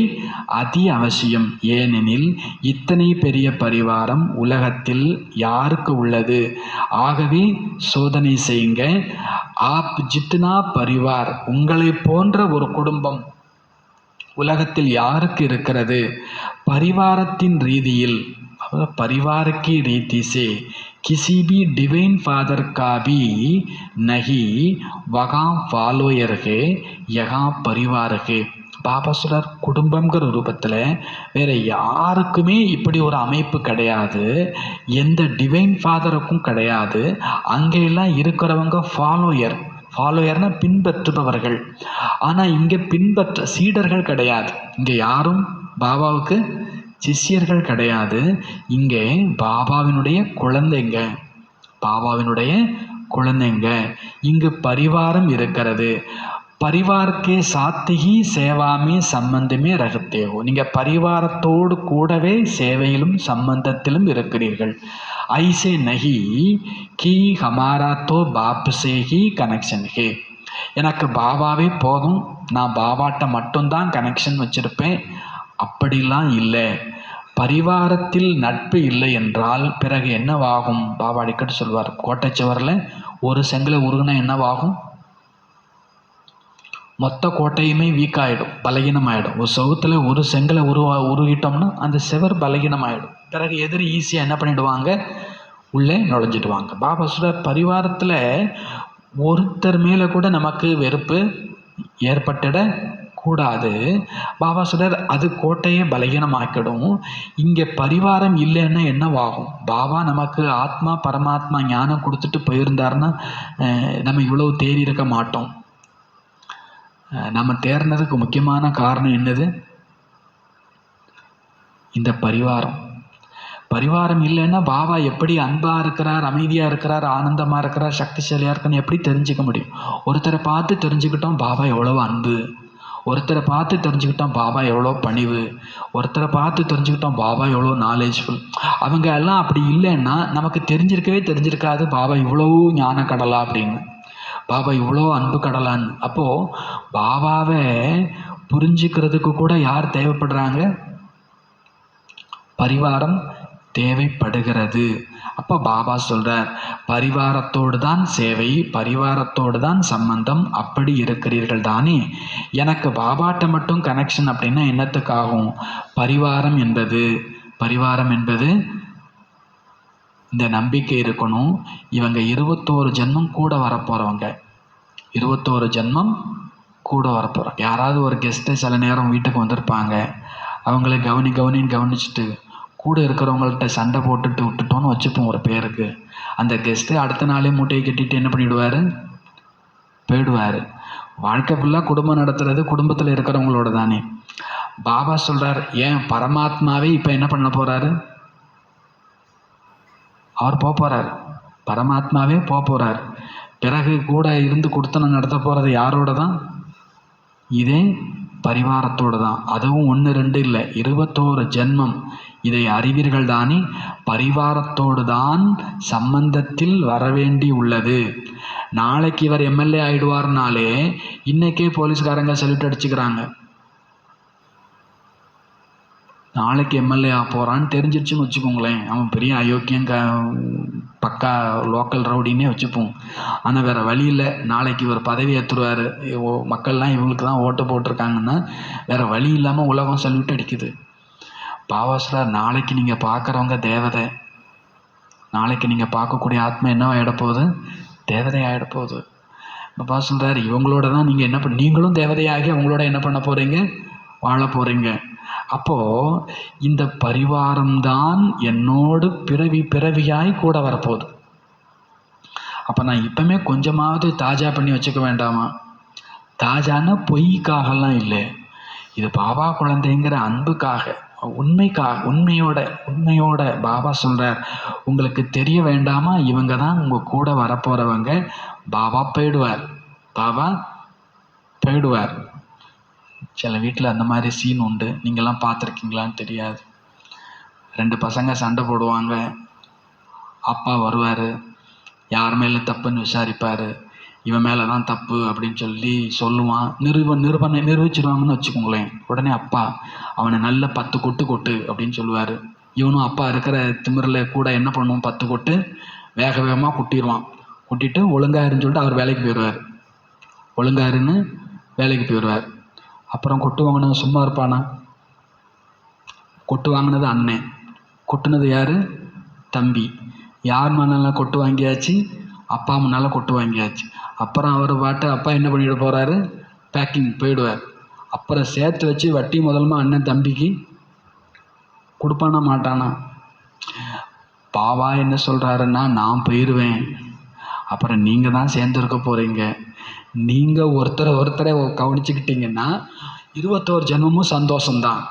[SPEAKER 1] அதி அவசியம். ஏனெனில் இத்தனை பெரிய பரிவாரம் உலகத்தில் யாருக்கு உள்ளது? ஆகவே சோதனை செய்யுங்க. ஆப் ஜித்னா பரிவார், உங்களை போன்ற ஒரு குடும்பம் உலகத்தில் யாருக்கு இருக்கிறது? பரிவாரத்தின் ரீதியில், परिवार की रीति से किसी भी डिवाइन फादर का भी नहीं, वहाँ ஃபாலோயர் है, यहाँ परिवार है. பாபா சொல்றார், குடும்பங்கிற ரூபத்தில் வேறு யாருக்குமே இப்படி ஒரு அமைப்பு கிடையாது, எந்த டிவைன் ஃபாதருக்கும் கிடையாது. அங்கெல்லாம் இருக்கிறவங்க ஃபாலோயர். ஃபாலோயர்னா பின்பற்றுபவர்கள். ஆனால் இங்கே சீடர்கள் கிடையாது. இங்கே யாரும் பாபாவுக்கு சிஷ்யர்கள் கிடையாது. இங்கே பாபாவினுடைய குழந்தைங்க. இங்கு பரிவாரம் இருக்கிறது. பரிவார்க்கே சாத்திகி சேவாமே சம்பந்தமே ரகத்தேவோ. நீங்கள் பரிவாரத்தோடு கூடவே சேவையிலும் சம்பந்தத்திலும் இருக்கிறீர்கள். ஐசே நகி கி ஹமாரா தோ பாப் சே ஹி கனெக்ஷன் ஹே. எனக்கு பாபாவே போதும், நான் பாபாட்ட மட்டும்தான் கனெக்ஷன் வச்சுருப்பேன், அப்படிலாம் இல்லை. பரிவாரத்தில் நட்பு இல்லை என்றால் பிறகு என்னவாகும்? பாபா அடிக்கடி சொல்வார், கோட்டைச்சுவரில் ஒரு செங்கலை உருகுனா என்னவாகும்? மொத்த கோட்டையுமே வீக் ஆகிடும், பலகீனமாயிடும். ஒரு செவுத்துல ஒரு செங்கலை உருகிட்டோம்னா அந்த செவர் பலகீனமாயிடும். பிறகு எதிரி ஈஸியாக என்ன பண்ணிடுவாங்க? உள்ளே நுழைஞ்சிடுவாங்க. பாபா சொல்றார், பரிவாரத்தில் ஒருத்தர் மேலே கூட நமக்கு வெறுப்பு ஏற்பட்டுட கூடாது. பாபா சொல்றார், அது கோட்டையை பலகீனமாக்கிடும். இங்கே பரிவாரம் இல்லைன்னா என்னவாகும்? பாபா நமக்கு ஆத்மா பரமாத்மா ஞானம் கொடுத்துட்டு போயிருந்தாருன்னா நம்ம இவ்வளவு தேறி இருக்க மாட்டோம். நம்ம தேர்னதுக்கு முக்கியமான காரணம் என்னது? இந்த பரிவாரம் இல்லைன்னா பாபா எப்படி அன்பாக இருக்கிறார், அமைதியாக இருக்கிறார், ஆனந்தமாக இருக்கிறார், சக்திசாலியாக இருக்கான்னு எப்படி தெரிஞ்சுக்க முடியும்? ஒருத்தரை பார்த்து தெரிஞ்சுக்கிட்டோம் பாபா எவ்வளோ அன்பு, ஒருத்தரை பார்த்து தெரிஞ்சுக்கிட்டோம் பாபா எவ்வளோ பணிவு, ஒருத்தரை பார்த்து தெரிஞ்சுக்கிட்டோம் பாபா எவ்வளோ நாலேஜ்ஃபுல். அவங்க எல்லாம் அப்படி இல்லைன்னா நமக்கு தெரிஞ்சிருக்காது பாபா இவ்வளோ ஞான கடலா அப்படின்னு, பாபா இவ்வளோ அன்பு கடலான்னு. அப்போது பாபாவை புரிஞ்சுக்கிறதுக்கு கூட யார் தேவைப்படுறாங்க? பரிவாரம் தேவைப்படுகிறது. அப்போ பாபா சொல்றார், பரிவாரத்தோடு தான் சேவை, பரிவாரத்தோடு தான் சம்பந்தம். அப்படி இருக்கிறீர்கள் தானே? எனக்கு பாபாட்ட மட்டும் கனெக்ஷன் அப்படின்னா என்னத்துக்காகும்? பரிவாரம் என்பது இந்த நம்பிக்கை இருக்கணும். இவங்க 21 ஜென்மம் கூட வரப்போகிறவங்க, 21 ஜென்மம் கூட வரப்போகிறாங்க. யாராவது ஒரு கெஸ்ட்டு சில நேரம் வீட்டுக்கு வந்திருப்பாங்க, அவங்கள கவனிச்சுட்டு கூட இருக்கிறவங்கள்ட்ட சண்டை போட்டுட்டு விட்டுட்டோன்னு வச்சுப்போம் ஒரு பேருக்கு. அந்த கெஸ்ட்டு அடுத்த நாளே மூட்டையை கட்டிட்டு என்ன பண்ணிவிடுவார்? போயிடுவார். வாழ்க்கை ஃபுல்லாக குடும்பம் நடத்துறது குடும்பத்தில் இருக்கிறவங்களோட தானே. பாபா சொல்கிறார், ஏன் பரமாத்மாவே இப்போ என்ன பண்ண போகிறாரு? அவர் போகிறார், பரமாத்மாவே போகிறார். பிறகு கூட இருந்து கொடுத்தனம் நடத்த போகிறது யாரோட தான்? இதே பரிவாரத்தோடு தான். அதுவும் 1 2 இல்லை, 21 ஜென்மம். இதை அறிவீர்கள் தானே? பரிவாரத்தோடு தான் சம்பந்தத்தில் வரவேண்டி உள்ளது. நாளைக்கு இவர் எம்எல்ஏ ஆயிடுவார்னாலே இன்னைக்கே போலீஸ்காரங்க சல்யூட் அடிச்சுக்கிறாங்க. நாளைக்கு எம்எல்ஏ போகிறான்னு தெரிஞ்சிருச்சுன்னு வச்சுக்கோங்களேன், அவன் பெரிய அயோக்கியம், பக்கா லோக்கல் ரவுடின்னே வச்சுப்போம். ஆனால் வேறு வழி இல்லை, நாளைக்கு இவர் பதவி ஏற்றுருவார், மக்கள்லாம் இவங்களுக்கு தான் ஓட்டு போட்டிருக்காங்கன்னா வேறு வழி இல்லாமல் உலகம் சல்யூட் அடிக்குது. பாபாஸ்லார், நாளைக்கு நீங்கள் பார்க்குறவங்க தேவதை, நாளைக்கு நீங்கள் பார்க்கக்கூடிய ஆத்மா என்ன ஆகிடப்போகுது? தேவதை ஆகிடப்போகுது. பாபா சொல்கிறார், இவங்களோட தான் நீங்கள் நீங்களும் தேவதையாகி அவங்களோட என்ன பண்ண போகிறீங்க? வாழ போகிறீங்க. அப்போது இந்த பரிவாரம்தான் என்னோடு பிறவியாய் கூட வரப்போகுது. அப்போ நான் இப்போமே கொஞ்சமாவது தாஜா பண்ணி வச்சுக்க வேண்டாமா? தாஜான்னா பொய்க்காகலாம் இல்லை, இது பாபா குழந்தைங்கிற அன்புக்காக, உண்மையோட பாபா சொல்கிறார், உங்களுக்கு தெரிய வேண்டாமா? இவங்க தான் உங்கள் கூட வரப்போகிறவங்க. பாபா போயிடுவார். சில வீட்டில் அந்த மாதிரி சீன் உண்டு, நீங்கள்லாம் பார்த்துருக்கீங்களான்னு தெரியாது. 2 பசங்க சண்டை போடுவாங்க, அப்பா வருவார், யார் மேலே தப்புன்னு விசாரிப்பார், இவன் மேலே தான் தப்பு அப்படின்னு சொல்லுவான், நிரூபிச்சிருவாங்கன்னு வச்சுக்கோங்களேன். உடனே அப்பா அவனை நல்ல 10 கொட்டு அப்படின்னு சொல்லுவார். இவனும் அப்பா இருக்கிற திமிரில் கூட என்ன பண்ணுவோம், 10 கொட்டு வேக வேகமாக குட்டிட்டு ஒழுங்காருன்னு சொல்லிட்டு அவர் வேலைக்கு போயிடுவார். அப்புறம் கொட்டு வாங்கினது சும்மா இருப்பானா? கொட்டு வாங்கினது அண்ணன், கொட்டுனது யார்? தம்பி. யார் முன்னால் கொட்டு வாங்கியாச்சு? அப்பா முன்னால் கொட்டு வாங்கியாச்சு. அப்புறம் அவர் அப்பா என்ன பண்ணிட்டு போகிறாரு? பேக்கிங் போயிடுவார். அப்புறம் சேர்த்து வச்சு வட்டி முதல்மா அண்ணன் தம்பிக்கு கொடுப்பானா மாட்டானா? பாபா என்ன சொல்கிறாருன்னா, நான் போயிடுவேன், அப்புறம் நீங்கள் தான் சேர்ந்துருக்க போகிறீங்க, நீங்கள் ஒருத்தரை கவனிச்சுக்கிட்டீங்கன்னா 21 ஜென்மமும் சந்தோஷம்தான்.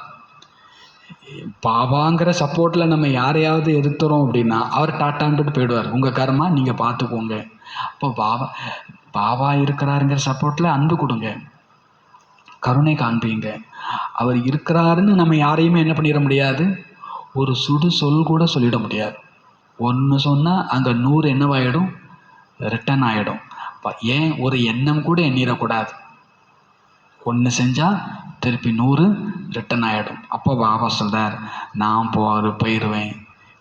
[SPEAKER 1] பாபாங்கிற சப்போர்ட்டில் நம்ம யாரையாவது எதிர்த்துறோம் அப்படின்னா அவர் டாட்டான்ட்டு போயிடுவார். உங்கள் கர்மா நீங்கள் பார்த்துக்கோங்க. அப்போ பாபா இருக்கிறாருங்கிற சப்போர்ட்டில் அன்பு கொடுங்க, கருணை காண்பீங்க. அவர் இருக்கிறாருன்னு நம்ம யாரையுமே என்ன பண்ணிட முடியாது, ஒரு சுடு சொல் கூட சொல்லிட முடியாது. ஒன்று சொன்னால் அங்கே 100 என்னவாயிடும், ரிட்டன் ஆகிடும். ஏன் ஒரு எண்ணம் கூட எண்ணிடக்கூடாது. ஒன்று செஞ்சால் திருப்பி 100 ரிட்டன் ஆகிடும். அப்போ பாபா சொல்கிறார், நான் போயிடுவேன்.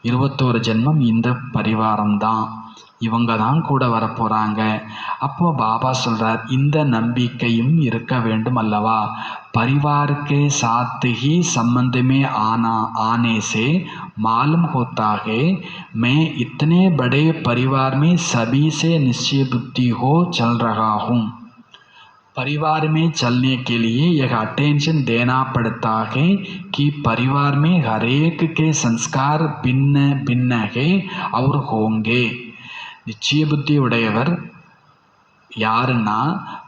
[SPEAKER 1] 21 ஜென்மம் இந்த பரிவாரம் தான், இவங்க தான் கூட வரப்போகிறாங்க. அப்போ பாபா சொல்கிறார், இந்த நம்பிக்கையும் இருக்க வேண்டும் அல்லவா. परिवार के साथ ही संबंध में आने से मालूम होता है मैं इतने बड़े परिवार में सभी से निश्चय बुद्धि हो चल रहा हूँ. परिवार में चलने के लिए यह अटेंशन देना पड़ता है कि परिवार में हर एक के संस्कार भिन्न भिन्न है और होंगे. நிச்சய புத்தி உடையவர் யாருன்னா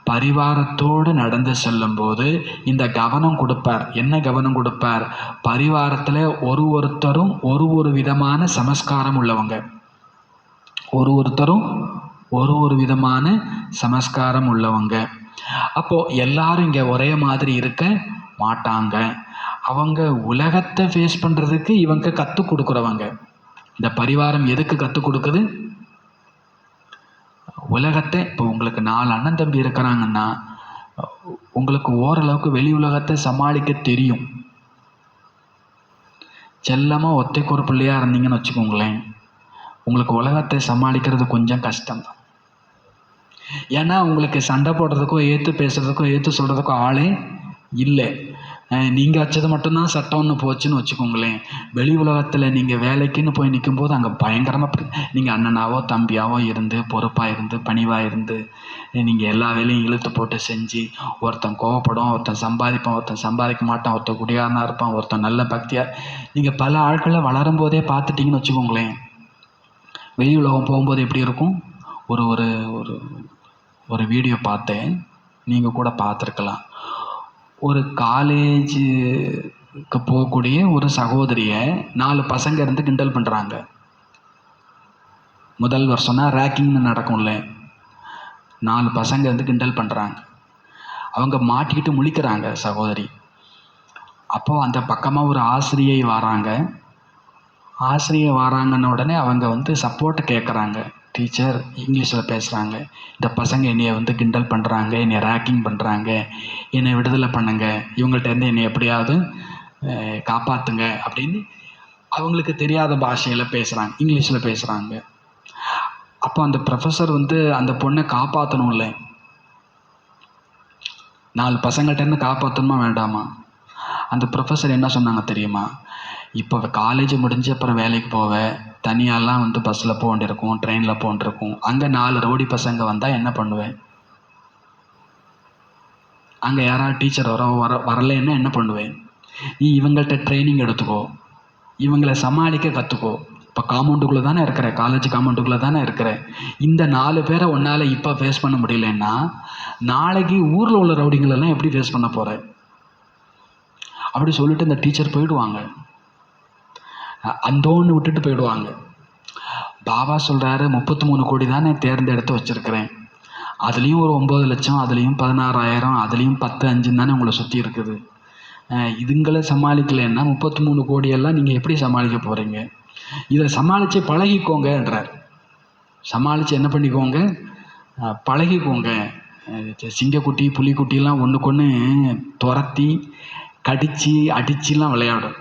[SPEAKER 1] பரிவாரத்தோடு நடந்து செல்லும்போது இந்த கவனம் கொடுப்பார். என்ன கவனம் கொடுப்பார், பரிவாரத்தில் ஒருத்தரும் ஒரு விதமான சமஸ்காரம் உள்ளவங்க, ஒருத்தரும் ஒரு விதமான சமஸ்காரம் உள்ளவங்க. அப்போது எல்லாரும் இங்கே ஒரே மாதிரி இருக்க மாட்டாங்க. அவங்க உலகத்தை ஃபேஸ் பண்ணுறதுக்கு இவங்க கற்றுக் கொடுக்குறவங்க. இந்த பரிவாரம் எதுக்கு கற்றுக் கொடுக்குது, உலகத்தை. இப்போ உங்களுக்கு 4 அண்ணன் தம்பி இருக்கிறாங்கன்னா உங்களுக்கு ஓரளவுக்கு வெளி உலகத்தை சமாளிக்க தெரியும். செல்லமாக ஒத்தைக்கு ஒரு பிள்ளையாக இருந்தீங்கன்னு வச்சுக்கோங்களேன், உங்களுக்கு உலகத்தை சமாளிக்கிறது கொஞ்சம் கஷ்டம்தான். ஏன்னா உங்களுக்கு சண்டை போடுறதுக்கோ ஏற்று பேசுகிறதுக்கோ ஏற்று சொல்கிறதுக்கோ ஆளே இல்லை. நீங்கள் வச்சது மட்டும்தான் சட்டம்னு போச்சுன்னு வச்சுக்கோங்களேன். வெளி உலகத்தில் நீங்கள் வேலைக்குன்னு போய் நிற்கும்போது அங்கே பயங்கரமாக நீங்கள் அண்ணனாவோ தம்பியாவோ இருந்து பொறுப்பாக இருந்து பணிவாக இருந்து நீங்கள் எல்லா வேலையும் இழுத்து போட்டு செஞ்சு, ஒருத்தன் கோவப்படும், ஒருத்தன் சம்பாதிப்பான், ஒருத்தன் சம்பாதிக்க மாட்டான், ஒருத்தன் குடியாரனாக இருப்பான், ஒருத்தன் நல்ல பக்தியாக, நீங்கள் பல ஆட்களை வளரும் போதே பார்த்துட்டிங்கன்னு வச்சுக்கோங்களேன். வெளி உலகம் போகும்போது எப்படி இருக்கும். ஒரு ஒரு ஒரு வீடியோ பார்த்தேன், நீங்கள் கூட பார்த்துருக்கலாம். ஒரு காலேஜுக்கு போகக்கூடிய ஒரு சகோதரியை 4 பசங்க இருந்து கிண்டல் பண்ணுறாங்க. முதல் வருஷம்னா ரேக்கிங்னு நடக்கும்ல, 4 பசங்க இருந்து கிண்டல் பண்ணுறாங்க. அவங்க மாட்டிக்கிட்டு முழிக்கிறாங்க சகோதரி. அப்போது அந்த பக்கமாக ஒரு ஆசிரியை வராங்கன்ன உடனே அவங்க சப்போர்ட்டை கேட்குறாங்க. டீச்சர் இங்கிலீஷில் பேசுகிறாங்க, இந்த பசங்க என்னையை கிண்டல் பண்ணுறாங்க, என்னை ரேக்கிங் பண்ணுறாங்க, என்னை விடுதலை பண்ணுங்க, இவங்கள்ட்டேருந்து என்னை எப்படியாவது காப்பாற்றுங்க அப்படின்னு அவங்களுக்கு தெரியாத பாஷையில் பேசுகிறாங்க, இங்கிலீஷில் பேசுகிறாங்க. அப்போ அந்த ப்ரொஃபஸர் அந்த பொண்ணை காப்பாற்றணும்ல, 4 பசங்கள்ட்டேருந்து காப்பாற்றணுமா வேண்டாமா? அந்த ப்ரொஃபஸர் என்ன சொன்னாங்க தெரியுமா, இப்போ காலேஜ் முடிஞ்சு அப்புறம் வேலைக்கு போவேன், தனியாலாம் பஸ்ஸில் போக வேண்டியிருக்கும், ட்ரெயினில் போக வேண்டியிருக்கும். அங்கே 4 ரவுடி பசங்க வந்தால் என்ன பண்ணுவேன்? அங்கே யாராவது டீச்சர் வரலைன்னா என்ன பண்ணுவேன்? நீ இவங்கள்ட்ட ட்ரைனிங் எடுத்துக்கோ, இவங்களை சமாளிக்க கற்றுக்கோ. இப்போ காம்பவுண்டுக்குள்ளே தானே இருக்கிற, காலேஜ் காம்பவுண்டுக்குள்ளே தானே இருக்கிற. இந்த 4 பேரை உன்னால் இப்போ ஃபேஸ் பண்ண முடியலன்னா நாளைக்கு ஊரில் உள்ள ரவுடிங்களெல்லாம் எப்படி ஃபேஸ் பண்ண போகிற? அப்படி சொல்லிட்டு இந்த டீச்சர் போயிடுவாங்க, அந்தோன்னு விட்டுட்டு போயிடுவாங்க. பாபா சொல்கிறாரு, 33 கோடி தான் நான் தேர்ந்தெடுத்து வச்சுருக்கிறேன், அதுலேயும் ஒரு 9 லட்சம், அதுலேயும் 16,000, அதுலேயும் 10, 5 தானே உங்களை சுற்றி இருக்குது. இதுங்களை சமாளிக்கலைன்னா 33 கோடியெல்லாம் நீங்கள் எப்படி சமாளிக்க போகிறீங்க? இதை சமாளித்து பழகிக்கோங்கன்றார். சமாளித்து என்ன பண்ணிக்கோங்க, பழகிக்கோங்க. சிங்கக்குட்டி புலிக்குட்டிலாம் ஒன்றுக்கொன்று துரத்தி கடித்து அடிச்சுலாம் விளையாடும்.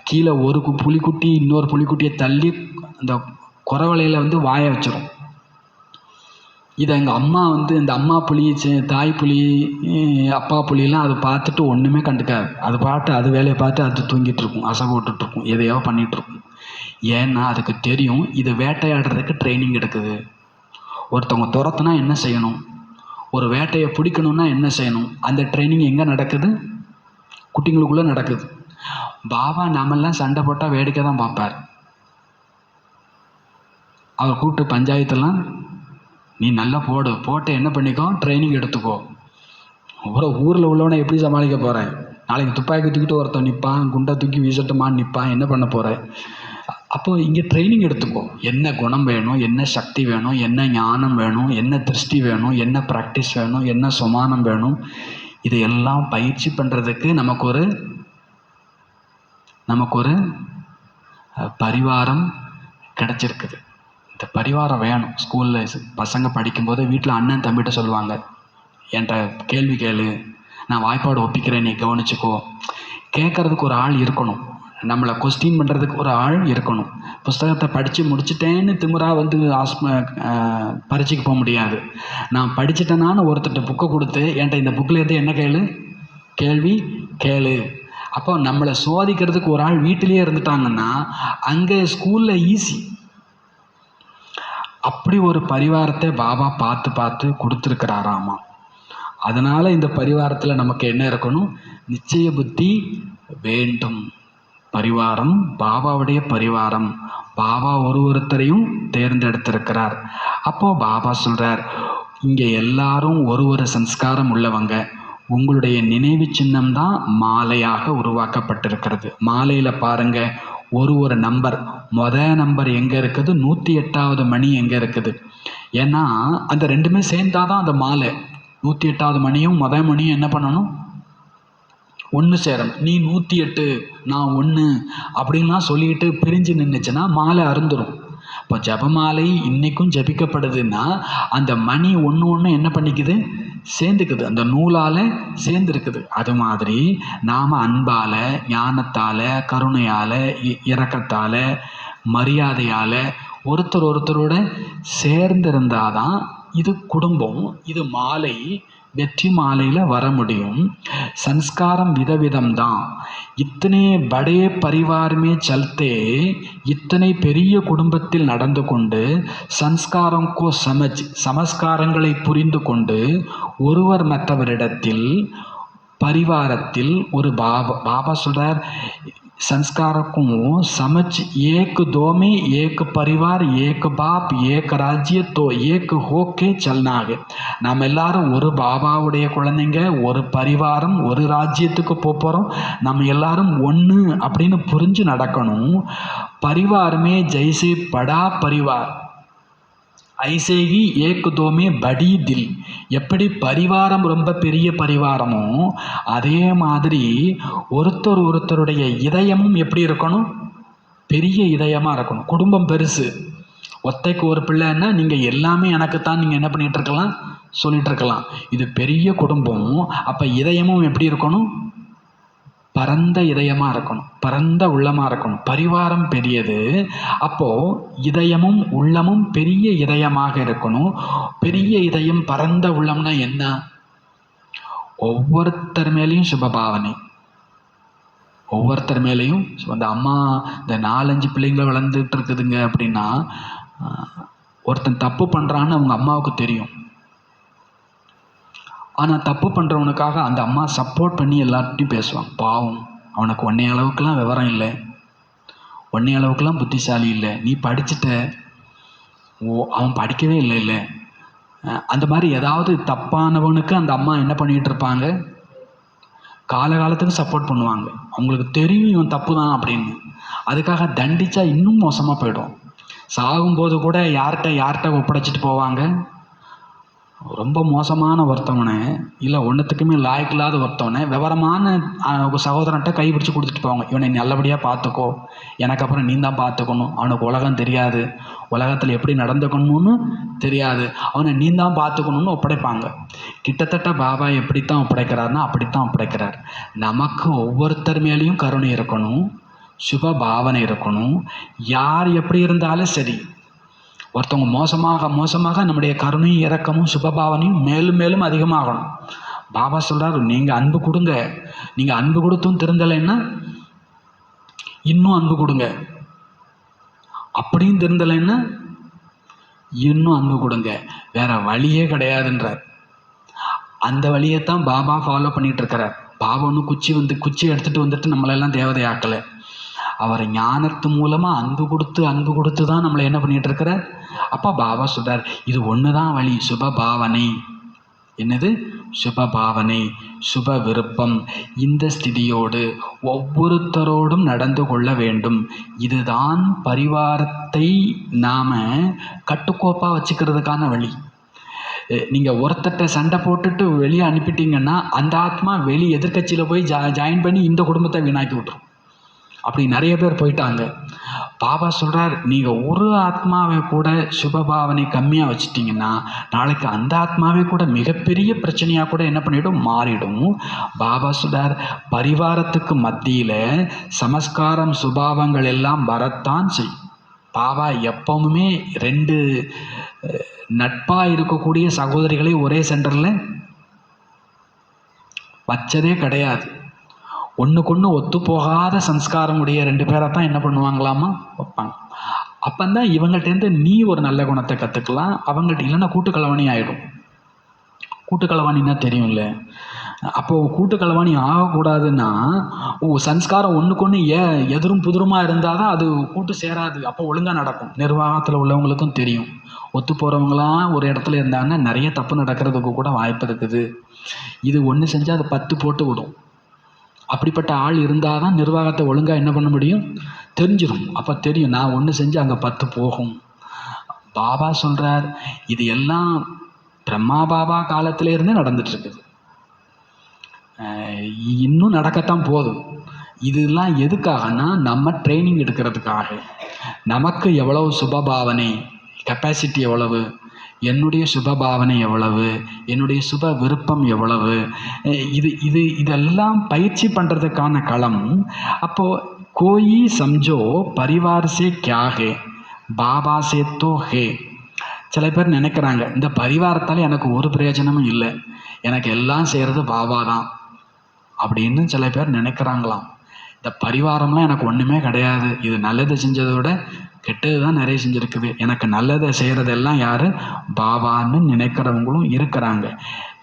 [SPEAKER 1] கீழே ஒரு புலிக்குட்டி இன்னொரு புலிக்குட்டியை தள்ளி அந்த குறவலையில் வாயை வச்சிடும். இதை எங்கள் அம்மா இந்த அம்மா புலி, தாய் புலி, அப்பா புலியெல்லாம் அதை பார்த்துட்டு ஒன்றுமே கண்டுக்காது. அது பாட்டு அது வேலையை பார்த்து அது தூங்கிட்டு இருக்கும், அசை போட்டுட்ருக்கும், எதையோ பண்ணிகிட்ருக்கும். ஏன்னா அதுக்கு தெரியும் இது வேட்டையாடுறதுக்கு ட்ரைனிங் எடுக்குது. ஒருத்தவங்க துரத்துனா என்ன செய்யணும், ஒரு வேட்டையை பிடிக்கணுன்னா என்ன செய்யணும், அந்த ட்ரைனிங் எங்கே நடக்குது? குட்டிங்களுக்குள்ளே நடக்குது. பாபா நாமெல்லாம் சண்டை போட்டால் வேடிக்கை தான் பார்ப்பார். அவர் கூப்பிட்டு பஞ்சாயத்தெல்லாம் நீ நல்லா போட்டு என்ன பண்ணிக்கோ, ட்ரைனிங் எடுத்துக்கோ. அப்புறம் ஊரில் உள்ளவனை எப்படி சமாளிக்க போகிறேன்? நாளைக்கு துப்பாக்கி தூக்கிட்டு ஒருத்தன் நிற்பான், குண்டை தூக்கி வீசட்டுமான்னு நிற்பான், என்ன பண்ண போகிறேன்? அப்போ இங்கே ட்ரைனிங் எடுத்துக்கோ. என்ன குணம் வேணும், என்ன சக்தி வேணும், என்ன ஞானம் வேணும், என்ன திருஷ்டி வேணும், என்ன ப்ராக்டிஸ் வேணும், என்ன சுமானம் வேணும், இதையெல்லாம் பயிற்சி பண்ணுறதுக்கு நமக்கு ஒரு பரிவாரம் கிடச்சிருக்குது. இந்த பரிவாரம் வேணும். ஸ்கூலில் பசங்க படிக்கும்போது வீட்டில் அண்ணன் தம்பிகிட்ட சொல்லுவாங்க, என்கிட்ட கேள்வி கேளு, நான் வாய்ப்பாடு ஒப்பிக்கிறேன், நீ கவனிச்சுக்கோ. கேட்குறதுக்கு ஒரு ஆள் இருக்கணும், நம்மளை கொஸ்டின் பண்ணுறதுக்கு ஒரு ஆள் இருக்கணும். புஸ்தகத்தை படித்து முடிச்சிட்டேன்னு திமிரா வந்து பரீட்சைக்கு போக முடியாது. நான் படிச்சுட்டேனான்னு ஒருத்தர்கிட்ட புக்கை கொடுத்து என்கிட்ட இந்த புக்கில் இருந்து என்ன கேள்வி கேளு. அப்போ நம்மளை சோதிக்கிறதுக்கு ஒரு ஆள் வீட்டிலேயே இருந்துட்டாங்கன்னா அங்கே ஸ்கூலில் ஈஸி. அப்படி ஒரு பரிவாரத்தை பாபா பார்த்து கொடுத்துருக்கிறாராமா. அதனால் இந்த பரிவாரத்தில் நமக்கு என்ன இருக்கணும்? நிச்சய புத்தி வேண்டும். பரிவாரம் பாபாவுடைய பரிவாரம். பாபா ஒருத்தரையும் தேர்ந்தெடுத்திருக்கிறார். அப்போது பாபா சொல்கிறார், இங்கே எல்லாரும் ஒரு சம்ஸ்காரம் உள்ளவங்க. உங்களுடைய நினைவு சின்னம் தான் மாலையாக உருவாக்கப்பட்டிருக்கிறது. மாலையில் பாருங்கள், ஒரு நம்பர், நம்பர் எங்கே இருக்குது, 108வது மணி எங்கே இருக்குது. ஏன்னா அந்த ரெண்டுமே சேர்ந்தாதான் அந்த மாலை. 108வது மணியும் மணியும் என்ன பண்ணணும்? ஒன்று சேரணும். நீ 108 நான் 1 அப்படின்லாம் சொல்லிக்கிட்டு பிரிஞ்சு நின்றுச்சுன்னா மாலை அருந்துடும். இப்போ ஜபமாலை இன்றைக்கும் ஜபிக்கப்படுதுன்னா அந்த மணி ஒன்று என்ன பண்ணிக்குது? சேர்ந்துக்குது, அந்த நூலால் சேர்ந்துருக்குது. அது மாதிரி நாம் அன்பால், ஞானத்தால், கருணையால், இரக்கத்தால், மரியாதையால் ஒருத்தரோட சேர்ந்திருந்தாதான் இது குடும்பம், இது மாலை, வெற்றி மாலையில் வர முடியும். சன்ஸ்காரம் விதவிதம் தான். இத்தனை படே பரிவாரமே சல்தே, இத்தனை பெரிய குடும்பத்தில் நடந்து கொண்டு சன்ஸ்காரம் கோ சமஸ்காரங்களை புரிந்து கொண்டு ஒருவர் மற்றவரிடத்தில் பரிவாரத்தில் ஒரு பாபா சொல்கிறார், संस्कारकों समझ एक दो में एक परिवार, एक बाप, एक राज्य, तो एक होके चलना है. நாம் எல்லாரும் ஒரு பாபாவுடைய குழந்தைங்க, ஒரு பரிவாரம், ஒரு ராஜ்யத்துக்கு போகிறோம். நம்ம எல்லாரும் ஒன்று அப்படின்னு புரிஞ்சு நடக்கணும். பரிவாரமே ஜெய்சே படா பரிவார் ஐசே ஹி ஏக் தோ மே படி தில். எப்படி பரிவாரம் ரொம்ப பெரிய பரிவாரமோ அதே மாதிரி ஒருத்தருடைய இதயமும் எப்படி இருக்கணும்? பெரிய இதயமாக இருக்கணும். குடும்பம் பெருசு, ஒத்தைக்கு ஒரு பிள்ளைன்னா நீங்கள் எல்லாமே எனக்குத்தான் நீங்கள் என்ன பண்ணிகிட்டு இருக்கலாம், சொல்லிகிட்டு இருக்கலாம். இது பெரிய குடும்பம். அப்போ இதயமும் எப்படி இருக்கணும்? பரந்த இதயமாக இருக்கணும், பரந்த உள்ளமாக இருக்கணும். பரிவாரம் பெரியது, அப்போது இதயமும் உள்ளமும் பெரிய இதயமாக இருக்கணும். பெரிய இதயம், பரந்த உள்ளம்னா என்ன? ஒவ்வொருத்தர் மேலேயும் சுபபாவனை, ஒவ்வொருத்தர் மேலேயும். அந்த அம்மா இந்த 4-5 பிள்ளைங்களை வளர்ந்துட்டு இருக்குதுங்க அப்படின்னா ஒருத்தன் தப்பு பண்ணுறான்னு அவங்க அம்மாவுக்கு தெரியும். ஆனால் தப்பு பண்ணுறவனுக்காக அந்த அம்மா சப்போர்ட் பண்ணி எல்லார்ட்டையும் பேசுவாங்க. பாவம், அவனுக்கு உன்னைய அளவுக்குலாம் விவரம் இல்லை, உன்னைய அளவுக்குலாம் புத்திசாலி இல்லை, நீ படிச்சுட்ட, அவன் படிக்கவே இல்லை. அந்த மாதிரி ஏதாவது தப்பானவனுக்கு அந்த அம்மா என்ன பண்ணிகிட்டு இருப்பாங்க? காலகாலத்துக்கு சப்போர்ட் பண்ணுவாங்க. அவங்களுக்கு தெரியும் இவன் தப்பு தான் அப்படின்னு. அதுக்காக தண்டிச்சா இன்னும் மோசமாக போயிடும். சாகும்போது கூட யார்கிட்ட ஒப்படைச்சிட்டு போவாங்க? ரொம்ப மோசமான ஒருத்தவனை, இல்லை ஒன்றுத்துக்குமே லாய்க்கில்லாத ஒருத்தவனை விவரமான சகோதரன்ட்ட கைப்பிடிச்சு கொடுத்துட்டு போவாங்க. இவனை நல்லபடியாக பார்த்துக்கோ, எனக்கு அப்புறம் நீ தான் பார்த்துக்கணும், அவனுக்கு உலகம் தெரியாது, உலகத்தில் எப்படி நடந்துக்கணும்னு தெரியாது, அவனை நீ தான் பார்த்துக்கணும்னு ஒப்படைப்பாங்க. கிட்டத்தட்ட பாபா எப்படித்தான் ஒப்படைக்கிறாருன்னா அப்படித்தான் ஒப்படைக்கிறார். நமக்கு ஒவ்வொருத்தர் மேலேயும் கருணை இருக்கணும், சுப பாவனை இருக்கணும். யார் எப்படி இருந்தாலும் சரி, ஒருத்தவங்க மோசமாக நம்முடைய கருணையும் இரக்கமும் சுபபாவனையும் மேலும் மேலும் அதிகமாகணும். பாபா சொல்கிறார், நீங்கள் அன்பு கொடுங்க, நீங்கள் அன்பு கொடுத்தும் திருந்தலைன்னா இன்னும் அன்பு கொடுங்க, அப்படியும் திருந்தலைன்னா இன்னும் அன்பு கொடுங்க, வேற வழியே கிடையாதுன்றார். அந்த வழியை தான் பாபா ஃபாலோ பண்ணிகிட்டு இருக்கிறார். பாபா ஒன்று குச்சி எடுத்துகிட்டு வந்துட்டு நம்மளெல்லாம் தேவதையாக்கலை. அவர் ஞானத்து மூலமாக அன்பு கொடுத்து தான் நம்மளை என்ன பண்ணிகிட்டு இருக்கிறார். அப்போ பாபா சொல்கிறார், இது ஒன்று தான் வழி, சுபபாவனை. என்னது? சுபபாவனை, சுப விருப்பம். இந்த ஸ்திதியோடு ஒவ்வொருத்தரோடும் நடந்து கொள்ள வேண்டும். இதுதான் பரிவாரத்தை நாம் கட்டுக்கோப்பாக வச்சுக்கிறதுக்கான வழி. நீங்கள் ஒருத்தட்ட சண்டை போட்டுட்டு வெளியே அனுப்பிட்டீங்கன்னா அந்த ஆத்மா வெளி எதிர்கட்சியில் போய் ஜாயின் பண்ணி இந்த குடும்பத்தை வீணாக்கி விட்ரும். அப்படி நிறைய பேர் போயிட்டாங்க. பாபா சொல்கிறார், நீங்கள் ஒரு ஆத்மாவை கூட சுபபாவனை கம்மியாக வச்சுட்டிங்கன்னா நாளைக்கு அந்த ஆத்மாவே கூட மிகப்பெரிய பிரச்சனையாக கூட என்ன பண்ணிவிடும், மாறிடும். பாபா சொல்கிறார், பரிவாரத்துக்கு மத்தியில் சமஸ்காரம் சுபாவங்கள் எல்லாம் வரத்தான் செய்யும். பாபா எப்பவுமே 2 நட்பாக இருக்கக்கூடிய சகோதரிகளை ஒரே சென்டரில் வச்சதே கிடையாது. ஒன்றுக்கொன்று ஒத்து போகாத சம்ஸ்காரம் உடைய 2 பேரை தான் என்ன பண்ணுவாங்களாமா, வைப்பாங்க. அப்போந்தான் இவங்கள்ட்டேருந்து நீ ஒரு நல்ல குணத்தை கற்றுக்கலாம், அவங்கள்ட்ட இல்லைன்னா கூட்டுக்கலவாணி ஆகிடும். கூட்டுக்கலவாணின்னா தெரியும்ல. அப்போது கூட்டுக்கலவாணி ஆகக்கூடாதுன்னா சன்ஸ்காரம் ஒன்றுக்கொன்று எதிரும் புதிருமாக இருந்தால் தான் அது கூட்டு சேராது. அப்போ ஒழுங்காக நடக்கும். நிர்வாகத்தில் உள்ளவங்களுக்கும் தெரியும். ஒத்து போகிறவங்களாம் ஒரு இடத்துல இருந்தாங்கன்னா நிறைய தப்பு நடக்கிறதுக்கு கூட வாய்ப்பு இருக்குது. இது ஒன்று செஞ்சால் அது 10 போட்டு விடும். அப்படிப்பட்ட ஆள் இருந்தால் தான் நிர்வாகத்தை ஒழுங்காக என்ன பண்ண முடியும், தெரிஞ்சிடும். அப்போ தெரியும், நான் ஒன்று செஞ்சு அங்கே 10 போகும். பாபா சொல்கிறார், இது எல்லாம் பிரம்மா பாபா காலத்திலேருந்தே நடந்துட்டுருக்குது, இன்னும் நடக்கத்தான் போதும். இதெல்லாம் எதுக்காகனா நம்ம ட்ரைனிங் எடுக்கிறதுக்காக. நமக்கு எவ்வளவு சுபபாவனை கெப்பாசிட்டி எவ்வளவு, என்னுடைய சுபபாவனை எவ்வளவு, என்னுடைய சுப விருப்பம் எவ்வளவு, இதெல்லாம் பயிற்சி பண்ணுறதுக்கான களம். அப்போது கோயி சம்ஜோ பரிவார் சே கியா ஹே பாபா சே தோ ஹே. சில பேர் நினைக்கிறாங்க, இந்த பரிவாரத்தால் எனக்கு ஒரு பிரயோஜனமும் இல்லை, எனக்கு எல்லாம் செய்கிறது பாபா தான் அப்படின்னு சில பேர் நினைக்கிறாங்களாம். இந்த பரிவாரம்லாம் எனக்கு ஒன்றுமே கிடையாது, இது நல்லது செஞ்சதை விட கெட்டது தான் நிறைய செஞ்சுருக்குது, எனக்கு நல்லதை செய்கிறதெல்லாம் யார், பாபான்னு நினைக்கிறவங்களும் இருக்கிறாங்க.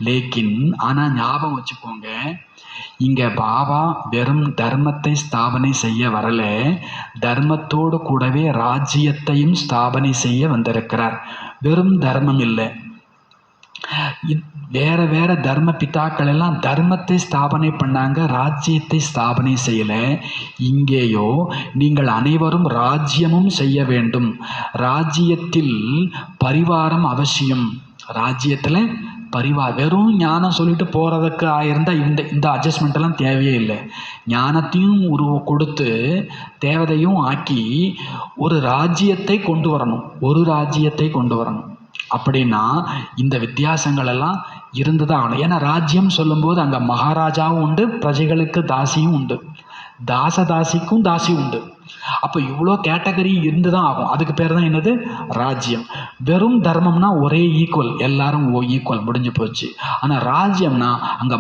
[SPEAKER 1] லேக்கின் ஆனால் ஞாபகம் வச்சுக்கோங்க, இங்கே பாபா வெறும் தர்மத்தை ஸ்தாபனை செய்ய வரல, தர்மத்தோடு கூடவே ராஜ்யத்தையும் ஸ்தாபனை செய்ய வந்திருக்கிறார். வெறும் தர்மம் இல்லை, வேற வேற தர்ம பிதாக்கள் எல்லாம் தர்மத்தை ஸ்தாபனை பண்ணாங்க, ராஜ்யத்தை ஸ்தாபனை செய்யலை. இங்கேயோ நீங்கள் அனைவரும் ராஜ்யமும் செய்ய வேண்டும். ராஜ்யத்தில் பரிவாரம் அவசியம். ராஜ்யத்தில் வெறும் ஞானம் சொல்லிட்டு போகிறதுக்கு ஆயிருந்தால் இந்த அட்ஜஸ்ட்மெண்ட் எல்லாம் தேவையே இல்லை. ஞானத்தையும் கொடுத்து தேவதையும் ஆக்கி ஒரு ராஜ்யத்தை கொண்டு வரணும். அப்படின்னா இந்த வித்தியாசங்கள் எல்லாம் இருந்துதான் ஆகணும். ஏன்னா ராஜ்யம் சொல்லும்போது அங்கே மகாராஜாவும் உண்டு, பிரஜைகளுக்கு தாசியும் உண்டு, தாசிக்கும் தாசி உண்டு. அப்போ இவ்வளோ கேட்டகரி இருந்து தான் ஆகும். அதுக்கு பேர் தான் என்னது, ராஜ்யம். வெறும் தர்மம்னா ஒரே ஈக்குவல், எல்லாரும் ஈக்குவல், முடிஞ்சு போச்சு. ஆனால் ராஜ்யம்னா அங்கே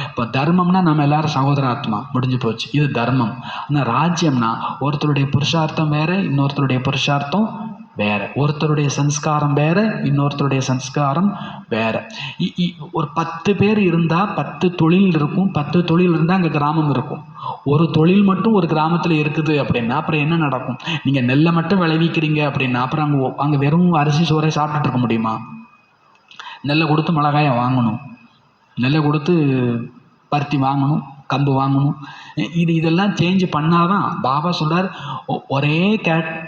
[SPEAKER 1] இப்போ தர்மம்னா நம்ம எல்லாரும் சகோதராத்மா, முடிஞ்சு போச்சு, இது தர்மம். ஆனால் ராஜ்யம்னா ஒருத்தருடைய புருஷார்த்தம் வேற, இன்னொருத்தருடைய புருஷார்த்தம் வேற, ஒருத்தருடைய சன்ஸ்காரம் வேற, இன்னொருத்தருடைய சன்ஸ்காரம் வேற. ஒரு 10 பேர் இருந்தால் 10 தொழில் இருக்கும், 10 தொழில் இருந்தால் அங்கே கிராமம் இருக்கும். ஒரு தொழில் மட்டும் ஒரு கிராமத்தில் இருக்குது அப்படின்னா அப்புறம் என்ன நடக்கும்? நீங்கள் நெல்லை மட்டும் விளைவிக்கிறீங்க அப்படின்னா அப்புறம் அங்கே வெறும் அரிசி சோறை சாப்பிட்டுட்டு இருக்க முடியுமா? நெல்லை கொடுத்து மிளகாயை வாங்கணும், நெல்லை கொடுத்து பருத்தி வாங்கணும், கம்பு வாங்கணும். இதெல்லாம் சேஞ்ச் பண்ணாதான். பாபா சொல்கிறார், ஒரே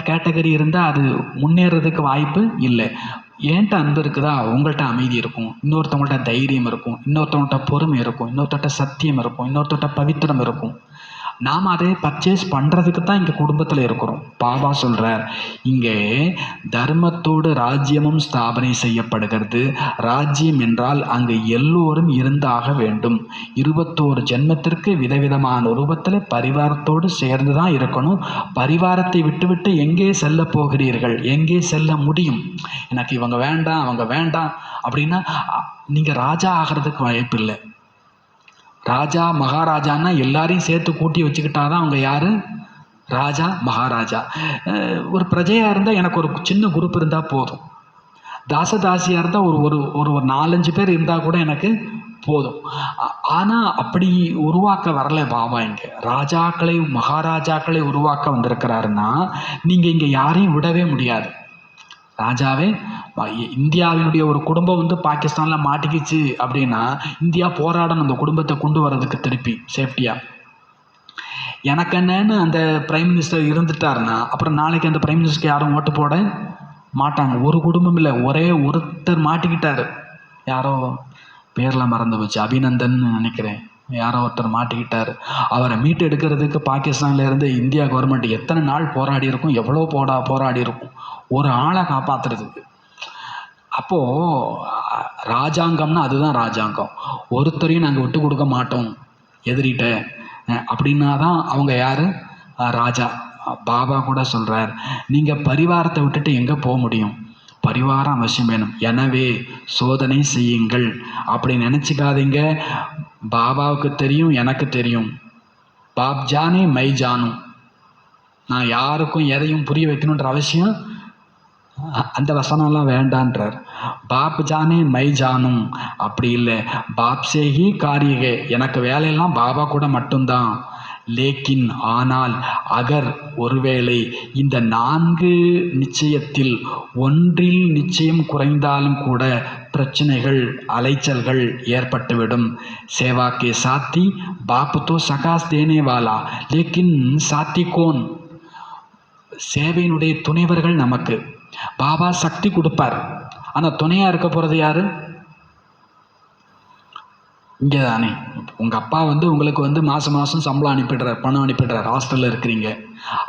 [SPEAKER 1] கேட்டகரி இருந்தால் அது முன்னேறதுக்கு வாய்ப்பு இல்லை. ஏன்ட்ட அன்பு இருக்குதா, உங்கள்கிட்ட அமைதி இருக்கும், இன்னொருத்தவங்கள்ட்ட தைரியம் இருக்கும், இன்னொருத்தவங்கள்ட்ட பொறுமை இருக்கும், இன்னொருத்தட்ட சத்தியம் இருக்கும், இன்னொருத்தட்ட பவித்திரம் இருக்கும். நாம் அதை பர்ச்சேஸ் பண்ணுறதுக்கு தான் இங்கே குடும்பத்தில் இருக்கிறோம். பாபா சொல்கிறார், இங்கே தர்மத்தோடு ராஜ்யமும் ஸ்தாபனை செய்யப்படுகிறது. ராஜ்யம் என்றால் அங்கு எல்லோரும் இருந்தாக வேண்டும். 21 ஜென்மத்திற்கு விதவிதமான ரூபத்தில் பரிவாரத்தோடு சேர்ந்து தான் இருக்கணும். பரிவாரத்தை விட்டுவிட்டு எங்கே செல்ல போகிறீர்கள், எங்கே செல்ல முடியும்? எனக்கு இவங்க வேண்டாம், அவங்க வேண்டாம் அப்படின்னா நீங்கள் ராஜா ஆகிறதுக்கு வாய்ப்பு இல்லை. ராஜா மகாராஜான்னா எல்லாரையும் சேர்த்து கூட்டி வச்சுக்கிட்டாதான் அவங்க யார், ராஜா மகாராஜா. ஒரு பிரஜையாக இருந்தால் எனக்கு ஒரு சின்ன குரூப் இருந்தால் போதும். தாசியாக இருந்தால் ஒரு 4-5 பேர் இருந்தால் கூட எனக்கு போதும். ஆனால் அப்படி உருவாக்க வரல பாபா. இங்கே ராஜாக்களை மகாராஜாக்களை உருவாக்க வந்திருக்கிறாருன்னா நீங்கள் இங்கே யாரையும் விடவே முடியாது. ராஜாவே இந்தியாவினுடைய ஒரு குடும்பம் வந்து பாகிஸ்தானில் மாட்டிக்கிச்சு அப்படின்னா இந்தியா போராடணும் அந்த குடும்பத்தை கொண்டு வர்றதுக்கு திருப்பி சேஃப்டியாக. எனக்கு என்னன்னு அந்த பிரைம் மினிஸ்டர் இருந்துட்டாருன்னா அப்புறம் நாளைக்கு அந்த பிரைம் மினிஸ்டருக்கு யாரும் ஓட்டு போட மாட்டாங்க. ஒரு குடும்பம் இல்லை, ஒரே ஒருத்தர் மாட்டிக்கிட்டார். யாரோ பேரில் மறந்து போச்சு, அபிநந்தன் நினைக்கிறேன். யாரோ ஒருத்தர் மாட்டிக்கிட்டார். அவரை மீட்டு எடுக்கிறதுக்கு பாகிஸ்தான்லேருந்து இந்தியா கவர்மெண்ட் எத்தனை நாள் போராடி இருக்கும், எவ்வளோ போராடி இருக்கும் ஒரு ஆளை காப்பாற்றுறதுக்கு. அப்போது ராஜாங்கம்னா அதுதான் ராஜாங்கம். ஒருத்தரையும் நாங்கள் விட்டு கொடுக்க மாட்டோம் எதிரிட்ட அப்படின்னா தான் அவங்க யார்? ராஜா. பாபா கூட சொல்கிறார், நீங்கள் பரிவாரத்தை விட்டுட்டு எங்கே போக முடியும்? பரிவாரம் அவசியம் வேணும். எனவே சோதனை செய்யுங்கள். அப்படி நினச்சிக்காதீங்க. பாபாவுக்கு தெரியும், எனக்கு தெரியும். பாப் ஜானே மை ஜானும். நான் யாருக்கும் எதையும் புரிய வைக்கணுன்ற அவசியம் அந்த வசனம்லாம் வேண்டான்றார். பாப் ஜானே மை ஜானும் அப்படி இல்லை. பாப் சேகி காரியகே, எனக்கு வேலையெல்லாம் பாபா கூட மட்டும்தான். லேக்கின் ஆனால் அகர் ஒருவேளை இந்த 4 நிச்சயத்தில் ஒன்றில் நிச்சயம் குறைந்தாலும் கூட பிரச்சனைகள் அலைச்சல்கள் ஏற்பட்டுவிடும். சேவா கே சாத்தி பாப் தோ சகாஸ் தேனே வாலா லேக்கின் சாத்தி கோன். சேவையினுடைய துணைவர்கள் நமக்கு. பாபா சக்தி கொடுப்பார், ஆனால் துணையாக இருக்க போகிறது யாரு? இங்கே தானே. உங்கள் அப்பா வந்து உங்களுக்கு வந்து மாதம் சம்பளம் அனுப்பிடுறார், பணம் அனுப்பிடுறார். ஹாஸ்டலில் இருக்கிறீங்க,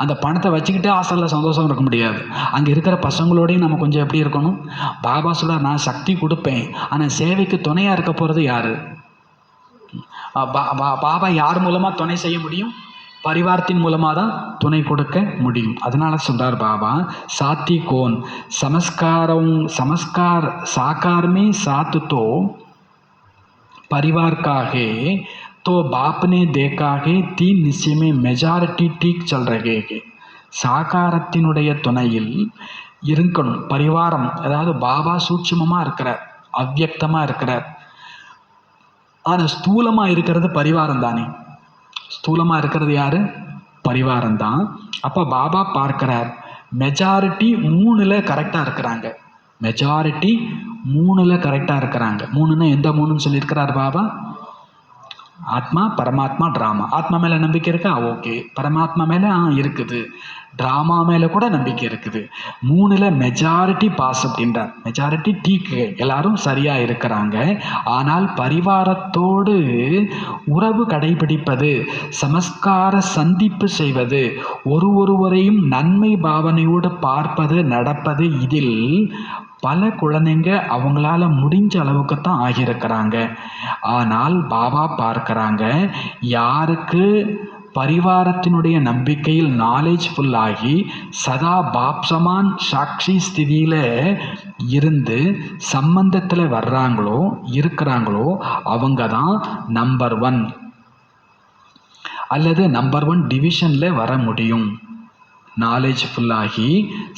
[SPEAKER 1] அந்த பணத்தை வச்சுக்கிட்டே ஹாஸ்டலில் சந்தோஷம் இருக்க முடியாது. அங்கே இருக்கிற பசங்களோடையும் நம்ம கொஞ்சம் எப்படி இருக்கணும்? பாபா சொல்கிறார், நான் சக்தி கொடுப்பேன், ஆனால் சேவைக்கு துணையாக இருக்க போகிறது யார்? பாபா யார் மூலமாக துணை செய்ய முடியும்? பரிவாரத்தின் மூலமாக தான் துணை கொடுக்க முடியும். அதனால சொல்கிறார் பாபா, சாத்தி கோன் समस्कार साकार में साथ तो परिवार का है, तो बाप ने देखा है 3 निश्चय में मेजॉरिटी ठीक चल रहे है. சாகாரத்தினுடைய துணையில் இருக்கணும் பரிவாரம். அதாவது பாபா சூட்சுமமாக இருக்கிறார், அவ்வியக்தமாக இருக்கிறார். ஆனால் ஸ்தூலமாக இருக்கிறது பரிவாரம் தானே. ஸ்தூலமாக இருக்கிறது யார்? பரிவாரம் தான். அப்போ பாபா பார்க்கிறார், மெஜாரிட்டி 3ல் கரெக்டாக இருக்கிறாங்க. மெஜாரிட்டி 3ல் கரெக்டாக இருக்கிறாங்க. 3ன்னா எந்த 3ன்னு சொல்லியிருக்கிறார் பாபா? ஆத்மா, பரமாத்மா, ட்ராமா. ஆத்மா மேலே நம்பிக்கை இருக்கா? ஓகே. பரமாத்மா மேலே இருக்குது. ட்ராமா மேலே கூட நம்பிக்கை இருக்குது. 3ல் மெஜாரிட்டி பாஸ் அப்படின்றார். மெஜாரிட்டி டீக்கு, எல்லாரும் சரியாக இருக்கிறாங்க. ஆனால் பரிவாரத்தோடு உறவு கடைபிடிப்பது, சமஸ்கார சந்திப்பு செய்வது, ஒருவரையும் நன்மை பாவனையோடு பார்ப்பது, நடப்பது, இதில் பல குழந்தைங்க அவங்களால முடிஞ்ச அளவுக்கு தான் ஆகியிருக்கிறாங்க. ஆனால் பாபா பார்க்குறாங்க, யாருக்கு பரிவாரத்தினுடைய நம்பிக்கையில் நாலேஜ்ஃபுல் ஆகி சதா பாப்சமான் சாட்சி ஸ்திதியில் இருந்து சம்பந்தத்தில் வர்றாங்களோ இருக்கிறாங்களோ அவங்க தான் நம்பர் 1 அல்லது நம்பர் 1 டிவிஷனில் வர முடியும். நாலேஜ்ஃபுல்லாகி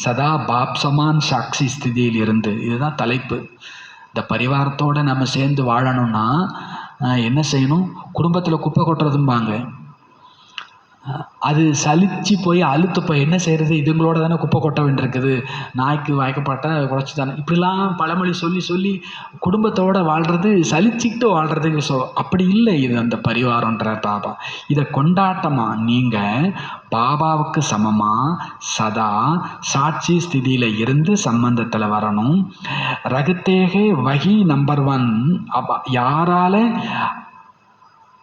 [SPEAKER 1] சதா பாப்சமான் சாட்சி ஸ்திதியில் இருந்து. இதுதான் தலைப்பு. இந்த பரிவாரத்தோடு நம்ம சேர்ந்து வாழணும்னா என்ன செய்யணும்? குடும்பத்தில் குப்பை கொட்டுறதும்பாங்க. அது சலிச்சு போய் அழுத்து போய் என்ன செய்கிறது? இதுங்களோட தானே குப்பை கொட்ட வேண்டியிருக்குது, நாய்க்கு வாய்க்கப்பட்ட குறைச்சி தானே, இப்படிலாம் பழமொழி சொல்லி சொல்லி குடும்பத்தோடு வாழ்கிறது சலிச்சுக்கிட்டு வாழ்கிறதுக்கு அப்படி இல்லை. இது அந்த பரிவாரன்ற பாபா. இதை கொண்டாட்டமாக நீங்கள் பாபாவுக்கு சமமாக சதா சாட்சி ஸ்திதியில் இருந்து சம்பந்தத்தில் வரணும். ரகுத்தேகே வகி நம்பர் 1. அப்போ யாரால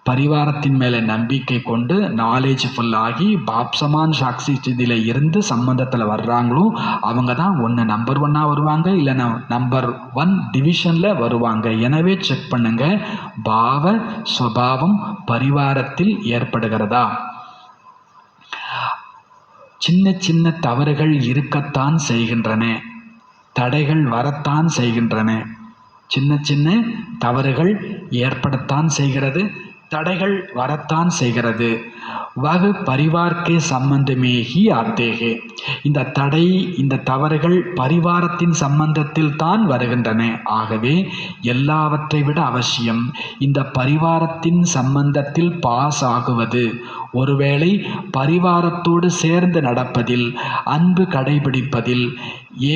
[SPEAKER 1] பரிவாரத்தின் மேலே நம்பிக்கை கொண்டு நாலேஜ்ஃபுல்லாகி பாப்சமான் சாட்சி ஸ்திதியில் இருந்து சம்பந்தத்தில் வர்றாங்களோ அவங்க தான் ஒன்று நம்பர் 1 வருவாங்க, இல்லைன்னா நம்பர் 1 டிவிஷனில் வருவாங்க. எனவே செக் பண்ணுங்க, பாவ ஸ்வபாவம் பரிவாரத்தில் ஏற்படுகிறதா? சின்ன சின்ன தவறுகள் இருக்கத்தான் செய்கின்றன, தடைகள் வரத்தான் செய்கின்றன. சின்ன சின்ன தவறுகள் ஏற்படத்தான் செய்கிறது, தடைகள் வரத்தான் செய்கிறது. வகு பரிவார்க்கே சம்பந்தமேகி ஆத்தேகே. இந்த தடை, இந்த தவறுகள் பரிவாரத்தின் சம்பந்தத்தில் தான் வருகின்றன. ஆகவே எல்லாவற்றை விட அவசியம் இந்த பரிவாரத்தின் சம்பந்தத்தில் பாஸ் ஆகுவது. ஒருவேளை பரிவாரத்தோடு சேர்ந்து நடப்பதில், அன்பு கடைபிடிப்பதில்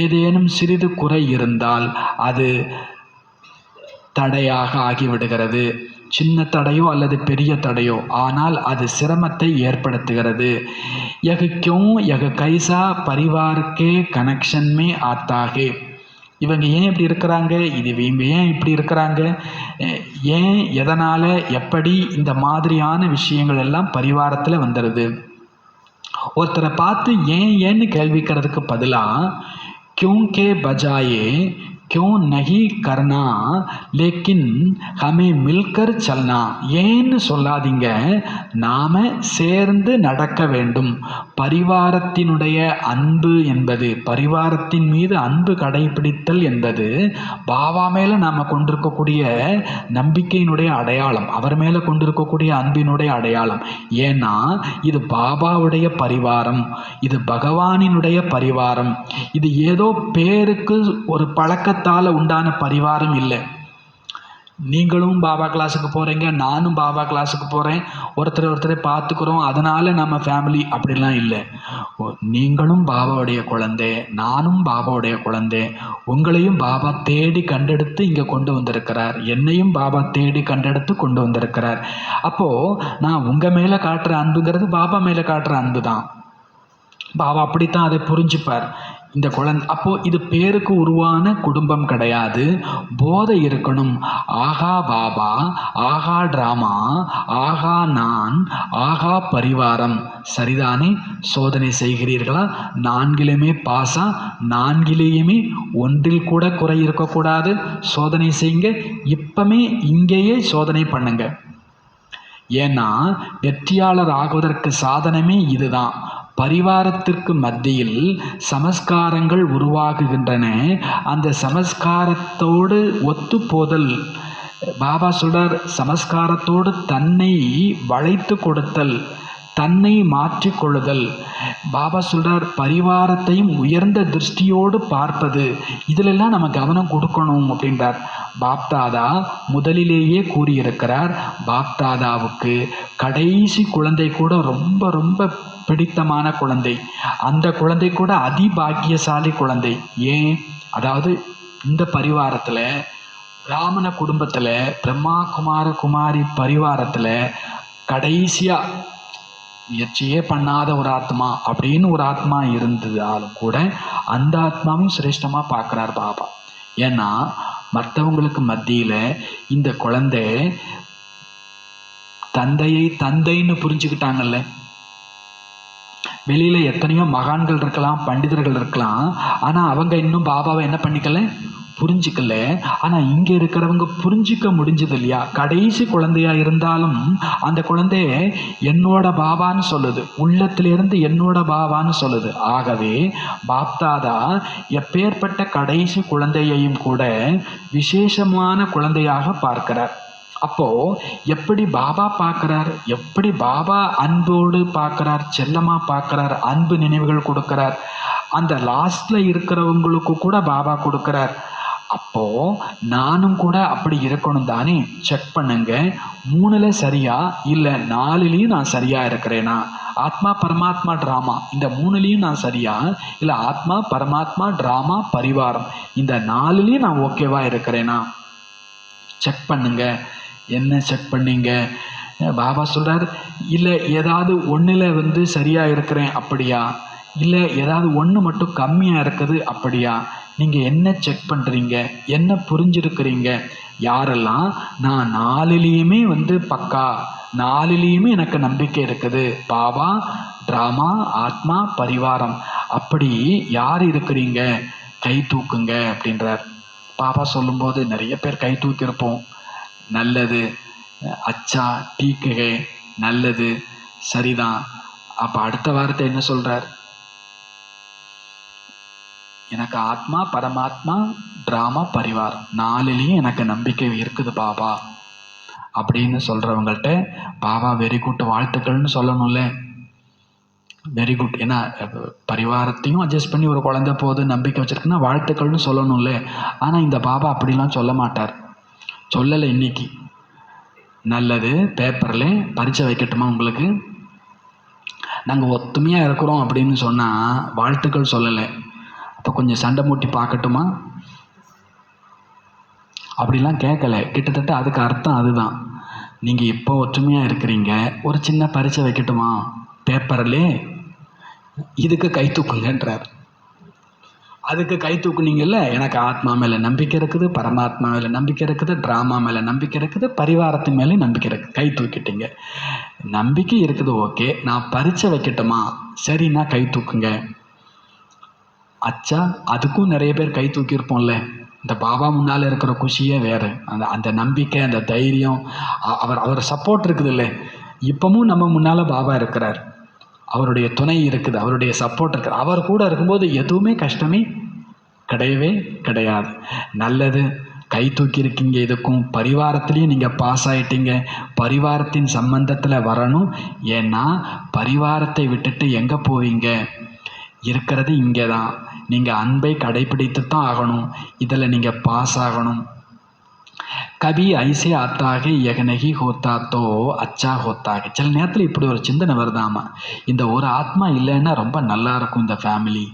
[SPEAKER 1] ஏதேனும் சிறிது குறை இருந்தால் அது தடையாக ஆகிவிடுகிறது. சின்ன தடையோ அல்லது பெரிய தடையோ, ஆனால் அது சிரமத்தை ஏற்படுத்துகிறது. யக क्यों यह कैसा परिवार के कनेक्शन में आता है. இவங்க ஏன் இப்படி இருக்கிறாங்க, இவங்க ஏன் இப்படி இருக்கிறாங்க, ஏன், எதனால், எப்படி, இந்த மாதிரியான விஷயங்கள் எல்லாம் பரிவாரத்தில் வந்துடுது. ஒருத்தரை பார்த்து ஏன்னு கேள்விக்கிறதுக்கு பதிலாக क्यों के बजाए क्यों नहीं करना लेकिन हमें मिलकर चलना. ஏன்னு சொல்லாதீங்க, நாம சேர்ந்து நடக்க வேண்டும். பரிவாரத்தினுடைய அன்பு என்பது, பரிவாரத்தின் மீது அன்பு கடைபிடித்தல் என்பது பாபா மேல நாம கொண்டிருக்கக்கூடிய நம்பிக்கையினுடைய அடையாளம், அவர் மேல கொண்டிருக்கக்கூடிய அன்பினுடைய அடையாளம். ஏன்னா இது பாபாவுடைய பரிவாரம், இது பகவானினுடைய பரிவாரம். இது ஏதோ பேருக்கு ஒரு பழக்கத்தால் உண்டான பரிவாரம் இல்லை. நீங்களும் பாபா கிளாஸுக்கு போகிறீங்க, நானும் பாபா கிளாஸுக்கு போகிறேன், ஒருத்தரை பார்த்துக்கிறோம், அதனால் நம்ம ஃபேமிலி, அப்படிலாம் இல்லை. நீங்களும் பாபாவுடைய குழந்தை, நானும் பாபாவுடைய குழந்தை. உங்களையும் பாபா தேடி கண்டெடுத்து இங்கே கொண்டு வந்திருக்கிறார், என்னையும் பாபா தேடி கண்டெடுத்து கொண்டு வந்திருக்கிறார். அப்போது நான் உங்கள் மேலே காட்டுற அன்புங்கிறது பாபா மேலே காட்டுற அன்பு தான். பாபா அப்படித்தான் அதை புரிஞ்சுப்பார். இந்த குழந்தை அப்போது இது பேருக்கு உருவான குடும்பம் கிடையாது. போதை இருக்கணும். ஆகா பாபா, ஆகா ட்ராமா, ஆகா நான், ஆகா பரிவாரம். சரிதானே? சோதனை செய்கிறீர்களா? 4லுமே பாஸா? 4லேயுமே ஒன்றில் கூட குறை இருக்கக்கூடாது. சோதனை செய்யுங்க. இப்பமே இங்கேயே சோதனை பண்ணுங்க. ஏன்னா வெற்றியாளர் ஆகுவதற்கு சாதனமே இதுதான். பரிவாரத்திற்கு மத்தியில் சமஸ்காரங்கள் உருவாகுகின்றன. அந்த சமஸ்காரத்தோடு ஒத்து போதல். பாபா சொல்றார், சமஸ்காரத்தோடு தன்னை வளைத்து கொடுத்தல், தன்னை மாற்றிக்கொள்ளுதல். பாபா சொல்றார், பரிவாரத்தையும் உயர்ந்த திருஷ்டியோடு பார்ப்பது. இதிலெல்லாம் நம்ம கவனம் கொடுக்கணும் அப்படின்றார். பாப்தாதா முதலிலேயே கூறியிருக்கிறார், பாப்தாதாவுக்கு கடைசி குழந்தை கூட ரொம்ப ரொம்ப பிடித்தமான குழந்தை. அந்த குழந்தை கூட அதிபாக்கியசாலி குழந்தை. ஏன்? அதாவது இந்த பரிவாரத்தில், ராமன குடும்பத்தில், பிரம்மா குமார குமாரி பரிவாரத்தில் கடைசியாக முயற்சியே பண்ணாத ஒரு ஆத்மா அப்படின்னு ஒரு ஆத்மா இருந்ததாலும் கூட அந்த ஆத்மாவும் சிரேஷ்டமாக பார்க்குறார் பாபா. ஏன்னா மற்றவங்களுக்கு மத்தியில் இந்த குழந்தை தந்தையை தந்தைன்னு புரிஞ்சுக்கிட்டாங்கல்ல. வெளியில் எத்தனையோ மகான்கள் இருக்கலாம், பண்டிதர்கள் இருக்கலாம், ஆனால் அவங்க இன்னும் பாபாவை என்ன பண்ணிக்கல, புரிஞ்சிக்கல. ஆனால் இங்கே இருக்கிறவங்க புரிஞ்சிக்க முடிஞ்சது இல்லையா? கடைசி குழந்தையா இருந்தாலும் அந்த குழந்தைய என்னோட பாபான்னு சொல்லுது, உள்ளத்திலிருந்து என்னோட பாபான்னு சொல்லுது. ஆகவே பாப்தாதா எப்பேற்பட்ட கடைசி குழந்தையையும் கூட விசேஷமான குழந்தையாக பார்க்கிறார். அப்போ எப்படி பாபா பார்க்கிறார், எப்படி பாபா அன்போடு பார்க்கிறார், செல்லமா பார்க்கிறார், அன்பு நினைவுகள் கொடுக்கிறார். அந்த லாஸ்ட்ல இருக்கிறவங்களுக்கு கூட பாபா கொடுக்கிறார். அப்போ நானும் கூட அப்படி இருக்கணும் தானே? செக் பண்ணுங்க. 3ல் சரியா இல்லை 4லையும் நான் சரியா இருக்கிறேனா? ஆத்மா பரமாத்மா ட்ராமா, இந்த 3லையும் நான் சரியா இல்லை ஆத்மா பரமாத்மா ட்ராமா பரிவாரம், இந்த 4லையும் நான் ஓகேவா இருக்கிறேனா? செக் பண்ணுங்க. என்ன செக் பண்ணீங்க? பாபா சொல்கிறார், இல்லை ஏதாவது ஒன்றில் சரியாக இருக்கிறேன் அப்படியா, இல்லை ஏதாவது ஒன்று மட்டும் கம்மியாக இருக்குது அப்படியா? நீங்கள் என்ன செக் பண்ணுறீங்க, என்ன புரிஞ்சிருக்கிறீங்க? யாரெல்லாம் நான் 4லேயுமே பக்கா, 4லேயுமே எனக்கு நம்பிக்கை இருக்குது, பாபா ட்ராமா ஆத்மா பரிவாரம், அப்படி யார் இருக்கிறீங்க கை தூக்குங்க அப்படின்றார். பாபா சொல்லும்போது நிறைய பேர் கை தூக்கியிருப்போம். நல்லது, அச்சா டீக்குகே, நல்லது, சரிதான். அப்போ அடுத்த வார்த்தை என்ன சொல்கிறார்? எனக்கு ஆத்மா பரமாத்மா ட்ராமா பரிவாரம் 4லையும் எனக்கு நம்பிக்கை இருக்குது பாபா. அப்படின்னு சொல்கிறவங்கள்ட்ட பாபா வெரி குட் வாழ்த்துக்கள்னு சொல்லணும்ல. Very good. ஏன்னா பரிவாரத்தையும் அட்ஜஸ்ட் பண்ணி ஒரு குழந்தை போது நம்பிக்கை வச்சுருக்குன்னா வாழ்த்துக்கள்னு சொல்லணும்ல. ஆனால் இந்த பாபா அப்படிலாம் சொல்ல மாட்டார். சொல்லலை இன்னைக்கு. நல்லது, பேப்பரில் பரீட்சை வைக்கட்டுமா உங்களுக்கு, நாங்கள் ஒத்துமையாக இருக்கிறோம் அப்படின்னு சொன்னால் வாழ்த்துக்கள் சொல்லலை. அப்போ கொஞ்சம் சண்டை மூட்டி பார்க்கட்டுமா, அப்படிலாம் கேட்கலை. கிட்டத்தட்ட அதுக்கு அர்த்தம் அதுதான். நீங்கள் இப்போ ஒற்றுமையாக இருக்கிறீங்க, ஒரு சின்ன பரீட்சை வைக்கட்டுமா பேப்பர்லே, இதுக்கு கை தூக்குங்கன்றார். அதுக்கு கை தூக்குனீங்கல்ல, எனக்கு ஆத்மா மேலே நம்பிக்கை இருக்குது, பரமாத்மா மேலே நம்பிக்கை இருக்குது, ட்ராமா மேலே நம்பிக்கை இருக்குது, பரிவாரத்தின் மேலே நம்பிக்கை இருக்குது, கை தூக்கிட்டீங்க. நம்பிக்கை இருக்குது, ஓகே. நான் பரீட்சை வைக்கட்டுமா, சரிண்ணா கை தூக்குங்க. அச்சா, அதுக்கும் நிறைய பேர் கை தூக்கியிருப்போம்ல. இந்த பாபா முன்னால் இருக்கிற குஷியே வேறு. அந்த நம்பிக்கை, அந்த தைரியம், அவர் சப்போர்ட் இருக்குது இல்லை. இப்பவும் நம்ம முன்னால் பாபா இருக்கிறார், அவருடைய துணை இருக்குது, அவருடைய சப்போர்ட் இருக்குது. அவர் கூட இருக்கும்போது எதுவுமே கஷ்டமே கிடையவே கிடையாது. நல்லது, கை தூக்கியிருக்கீங்க. இதுக்கும் பரிவாரத்துலேயும் நீங்கள் பாஸ் ஆகிட்டீங்க. பரிவாரத்தின் சம்பந்தத்தில் வரணும். ஏன்னா பரிவாரத்தை விட்டுட்டு எங்கே போவீங்க, இருக்கிறது இங்கே தான். நீங்கள் அன்பை கடைபிடித்து தான் ஆகணும். இதில் நீங்கள் பாஸ் ஆகணும். கபி ஐசே ஆத்தாக எகனகி ஹோத்தாத்தோ அச்சா ஹோத்தாக. சில நேரத்தில் இப்படி ஒரு சிந்தனை வருதாமா, இந்த ஒரு ஆத்மா இல்லைன்னா ரொம்ப நல்லா இருக்கும் இந்த ஃபேமிலி.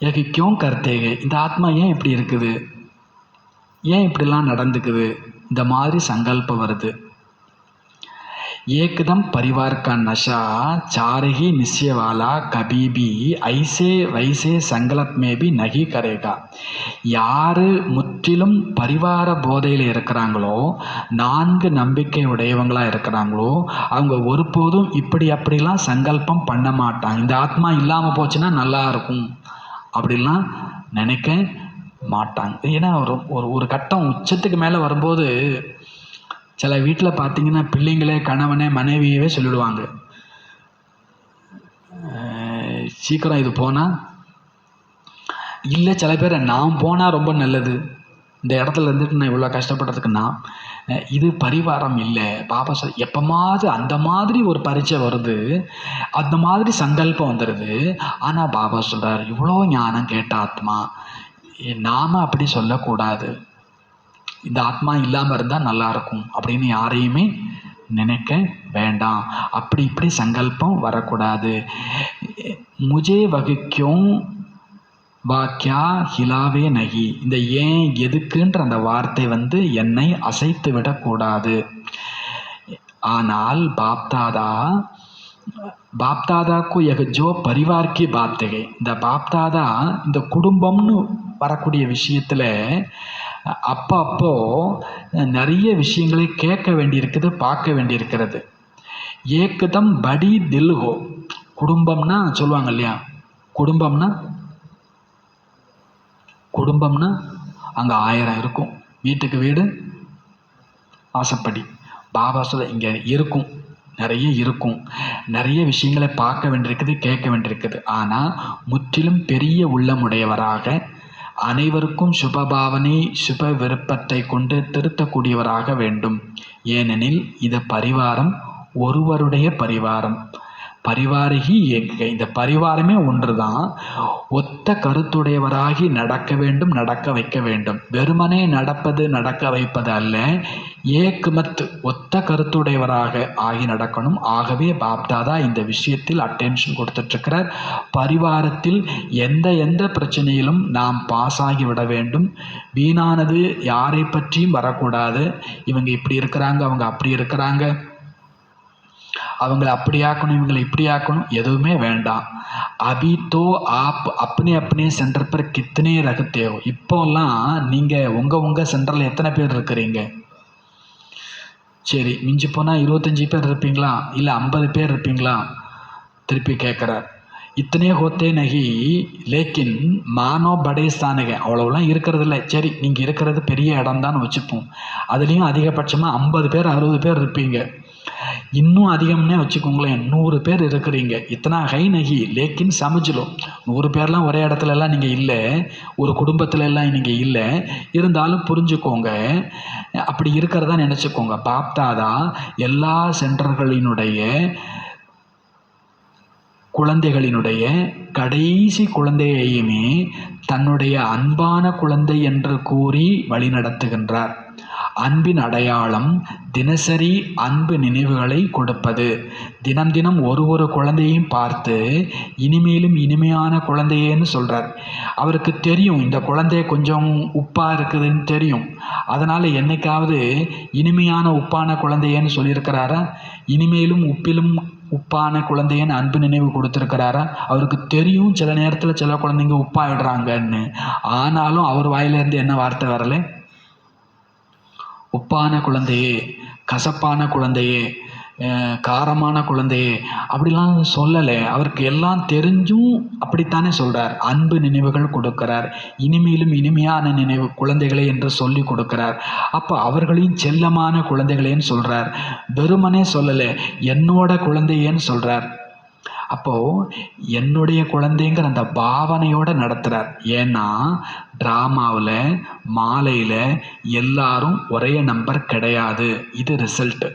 [SPEAKER 1] எனக்கு கியோம் கர்த்தேக, இந்த ஆத்மா ஏன் இப்படி இருக்குது, ஏன் இப்படிலாம் நடந்துக்குது, இந்த மாதிரி சங்கல்பம் வருது. एकदम परिवार का नशा चार ही निश्चय वाला कभी भी ऐसे वैसे संकल्प में भी नहीं करेगा. யார் முற்றிலும் பரிவார போதையில் இருக்கிறாங்களோ, 4 நம்பிக்கை உடையவங்களாக இருக்கிறாங்களோ, அவங்க ஒருபோதும் இப்படி அப்படிலாம் சங்கல்பம் பண்ண மாட்டாங்க. இந்த ஆத்மா இல்லாமல் போச்சுன்னா நல்லா இருக்கும் அப்படிலாம் நினைக்க மாட்டாங்க. ஏன்னா ஒரு கட்டம் உச்சத்துக்கு மேலே வரும்போது சில வீட்டில் பார்த்தீங்கன்னா பிள்ளைங்களே கணவனே மனைவியவே சொல்லிவிடுவாங்க, சீக்கிரம் இது போனால் இல்லை. சில பேர் நான் போனால் ரொம்ப நல்லது, இந்த இடத்துல இருந்துட்டு நான் இவ்வளோ கஷ்டப்படுறதுக்குன்னா, இது பரிவாரம் இல்லை. பாபா சொல் எப்போமாவது அந்த மாதிரி ஒரு பரீட்சை வருது, அந்த மாதிரி சங்கல்பம் வந்துடுது. ஆனால் பாபா சொல்கிறார், இவ்வளோ ஞானம் கேட்ட ஆத்மா, நாம் அப்படி சொல்லக்கூடாது. இந்த ஆத்மா இல்லாமல் இருந்தால் நல்லாயிருக்கும் அப்படின்னு யாரையுமே நினைக்க வேண்டாம். அப்படி இப்படி சங்கல்பம் வரக்கூடாது. முஜே வகுக்கும் வாக்கியா ஹிலாவே நகி, இந்த ஏன் எதுக்குன்ற அந்த வார்த்தை என்னை அசைத்து விடக்கூடாது. ஆனால் பாப்தாதாக்கு ஜோ பரிவார்க்கி பாப்தகை, இந்த பாப்தாதா இந்த குடும்பம்னு வரக்கூடிய விஷயத்தில் அப்போ நிறைய விஷயங்களை கேட்க வேண்டியிருக்குது, பார்க்க வேண்டியிருக்கிறது. ஏக்கதம் படி தில்ஹோ, குடும்பம்னா சொல்லுவாங்க இல்லையா, குடும்பம்னா அங்கே 1000 இருக்கும், வீட்டுக்கு வீடு ஆசைப்படி. பாபா சொல்ல இங்கே இருக்கும், நிறைய இருக்கும், நிறைய விஷயங்களை பார்க்க வேண்டியிருக்குது, கேட்க வேண்டியிருக்குது. ஆனால் முற்றிலும் பெரிய உள்ளமுடையவராக, அனைவருக்கும் சுபபாவனை சுப விருப்பத்தை கொண்டு திருத்தக்கூடியவராக வேண்டும். ஏனெனில் இது பரிவாரம், ஒருவருடைய பரிவாரம். பரிவாரகி ஏக, இந்த பரிவாரமே ஒன்று தான். ஒத்த கருத்துடையவராகி நடக்க வேண்டும், நடக்க வைக்க வேண்டும். வெறுமனே நடப்பது நடக்க வைப்பது அல்ல, ஏக்மத் ஒத்த கருத்துடையவராக ஆகி நடக்கணும். ஆகவே பாப்தாதா இந்த விஷயத்தில் அட்டென்ஷன் கொடுத்துட்ருக்கிறார். பரிவாரத்தில் எந்த பிரச்சனையிலும் நாம் பாஸ் ஆகி விட வேண்டும். வீணானது யாரை பற்றியும் வரக்கூடாது. இவங்க இப்படி இருக்கிறாங்க, அவங்க அப்படி இருக்கிறாங்க, அவங்களை அப்படி ஆக்கணும், இவங்களை இப்படி ஆக்கணும், எதுவுமே வேண்டாம். அபி தோ ஆப் அப்பனே அப்பனே சென்டர் பர் கித்தனே ரகத்தே ஹோ. இப்போல்லாம் நீங்கள் உங்கள் சென்டரில் எத்தனை பேர் இருக்கிறீங்க? சரி, மிஞ்சி போனால் 25 பேர் இருப்பீங்களா, இல்லை 50 பேர் இருப்பீங்களா? திருப்பி கேட்குறார். இத்தனை ஹோத்தே நகி லேக்கின் மானோ படே ஸ்தானக, அவ்வளோலாம் இருக்கிறது இல்லை. சரி, நீங்கள் இருக்கிறது பெரிய இடம் தான் வச்சுப்போம். அதுலேயும் அதிகபட்சமாக 50 பேர் 60 பேர் இருப்பீங்க. இன்னும் அதிகம்னே வச்சுக்கோங்களேன், 100 பேர் இருக்கிறீங்க. இத்தனா ஹை நகி லேக்கின் சமஜ்லோ. 100 பேர்லாம் ஒரே இடத்துலலாம் நீங்கள் இல்லை, ஒரு குடும்பத்துல எல்லாம் நீங்கள் இல்லை. இருந்தாலும் புரிஞ்சுக்கோங்க, அப்படி இருக்கிறதா நினச்சிக்கோங்க. பாப்தாதா எல்லா சென்டர்களினுடைய குழந்தைகளினுடைய கடைசி குழந்தையையுமே தன்னுடைய அன்பான குழந்தை என்று கூறி வழிநடத்துகின்றார். அன்பின் அடையாளம் தினசரி அன்பு நினைவுகளை கொடுப்பது. தினம் தினம் ஒரு குழந்தையும் பார்த்து இனிமேலும் இனிமையான குழந்தையேன்னு சொல்கிறார். அவருக்கு தெரியும் இந்த குழந்தை கொஞ்சம் உப்பாக இருக்குதுன்னு தெரியும். அதனால் என்னைக்காவது இனிமையான உப்பான குழந்தையேன்னு சொல்லியிருக்கிறாரா? இனிமேலும் உப்பிலும் உப்பான குழந்தையன்னு அன்பு நினைவு கொடுத்துருக்கிறாரா? அவருக்கு தெரியும் சில நேரத்தில் சில குழந்தைங்க உப்பாயிடுறாங்கன்னு. ஆனாலும் அவர் வாயிலேருந்து என்ன வார்த்தை வரலை? உப்பான குழந்தையே, கசப்பான குழந்தையே, காரமான குழந்தையே அப்படிலாம் சொல்லலை. அவருக்கு எல்லாம் தெரிஞ்சும் அப்படித்தானே சொல்கிறார். அன்பு நினைவுகள் கொடுக்கிறார். இனிமேலும் இனிமையான நினைவு குழந்தைகளே என்று சொல்லி கொடுக்கிறார். அப்போ அவர்களையும் செல்லமான குழந்தைகளேன்னு சொல்கிறார். வெறுமனே சொல்லலை, என்னோட குழந்தையேன்னு சொல்கிறார். அப்போது என்னுடைய குழந்தைங்கிற அந்த பாவனையோடு நடத்துகிறார். ஏன்னா ட்ராமாவில் மாலையில் எல்லாரும் ஒரே நம்பர் கிடையாது. இது ரிசல்ட்டு.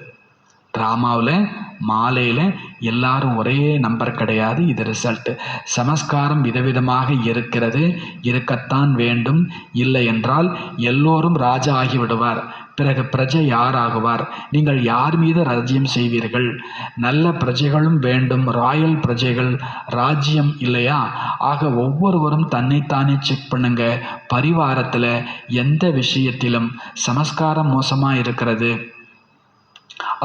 [SPEAKER 1] ட்ராமாவில் மாலையில் எல்லாரும் ஒரே நம்பர் கிடையாது. இது ரிசல்ட்டு. சமஸ்காரம் விதவிதமாக இருக்கிறது, இருக்கத்தான் வேண்டும். இல்லை என்றால் எல்லோரும் ராஜா ஆகிவிடுவார். பிறகு பிரஜை யார் ஆகுவார்? நீங்கள் யார் மீது ராஜ்யம் செய்வீர்கள்? நல்ல பிரஜைகளும் வேண்டும், ராயல் பிரஜைகள், ராஜ்யம் இல்லையா? ஆக ஒவ்வொருவரும் தன்னைத்தானே செக் பண்ணுங்க. பரிவாரத்தில் எந்த விஷயத்திலும் சமஸ்காரம் மோசமாக இருக்கிறது.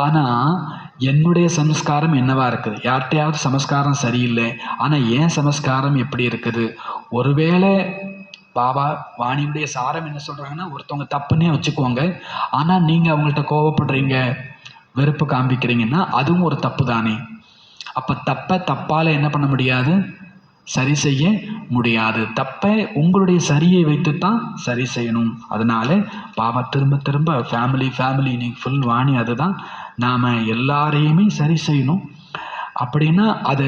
[SPEAKER 1] ஆனால் என்னுடைய சமஸ்காரம் என்னவா இருக்குது? யார்கிட்டையாவது சமஸ்காரம் சரியில்லை, ஆனால் ஏன் சமஸ்காரம் எப்படி இருக்குது? ஒருவேளை பாபா வாணியுடைய சாரம் என்ன சொல்கிறாங்கன்னா, ஒருத்தவங்க தப்புன்னே வச்சுக்குவாங்க, ஆனால் நீங்கள் அவங்கள்ட்ட கோவப்படுறீங்க, வெறுப்பு காண்பிக்கிறீங்கன்னா அதுவும் ஒரு தப்பு தானே. அப்போ தப்பால் என்ன பண்ண முடியாது? சரி செய்ய முடியாது. தப்பை உங்களுடைய சரியை வைத்து தான் சரி செய்யணும். அதனால பாபா திரும்ப திரும்ப ஃபேமிலி இன்னைக்கு ஃபுல் வாணி அதுதான். நாம் எல்லாரையுமே சரி செய்யணும். அப்படின்னா அது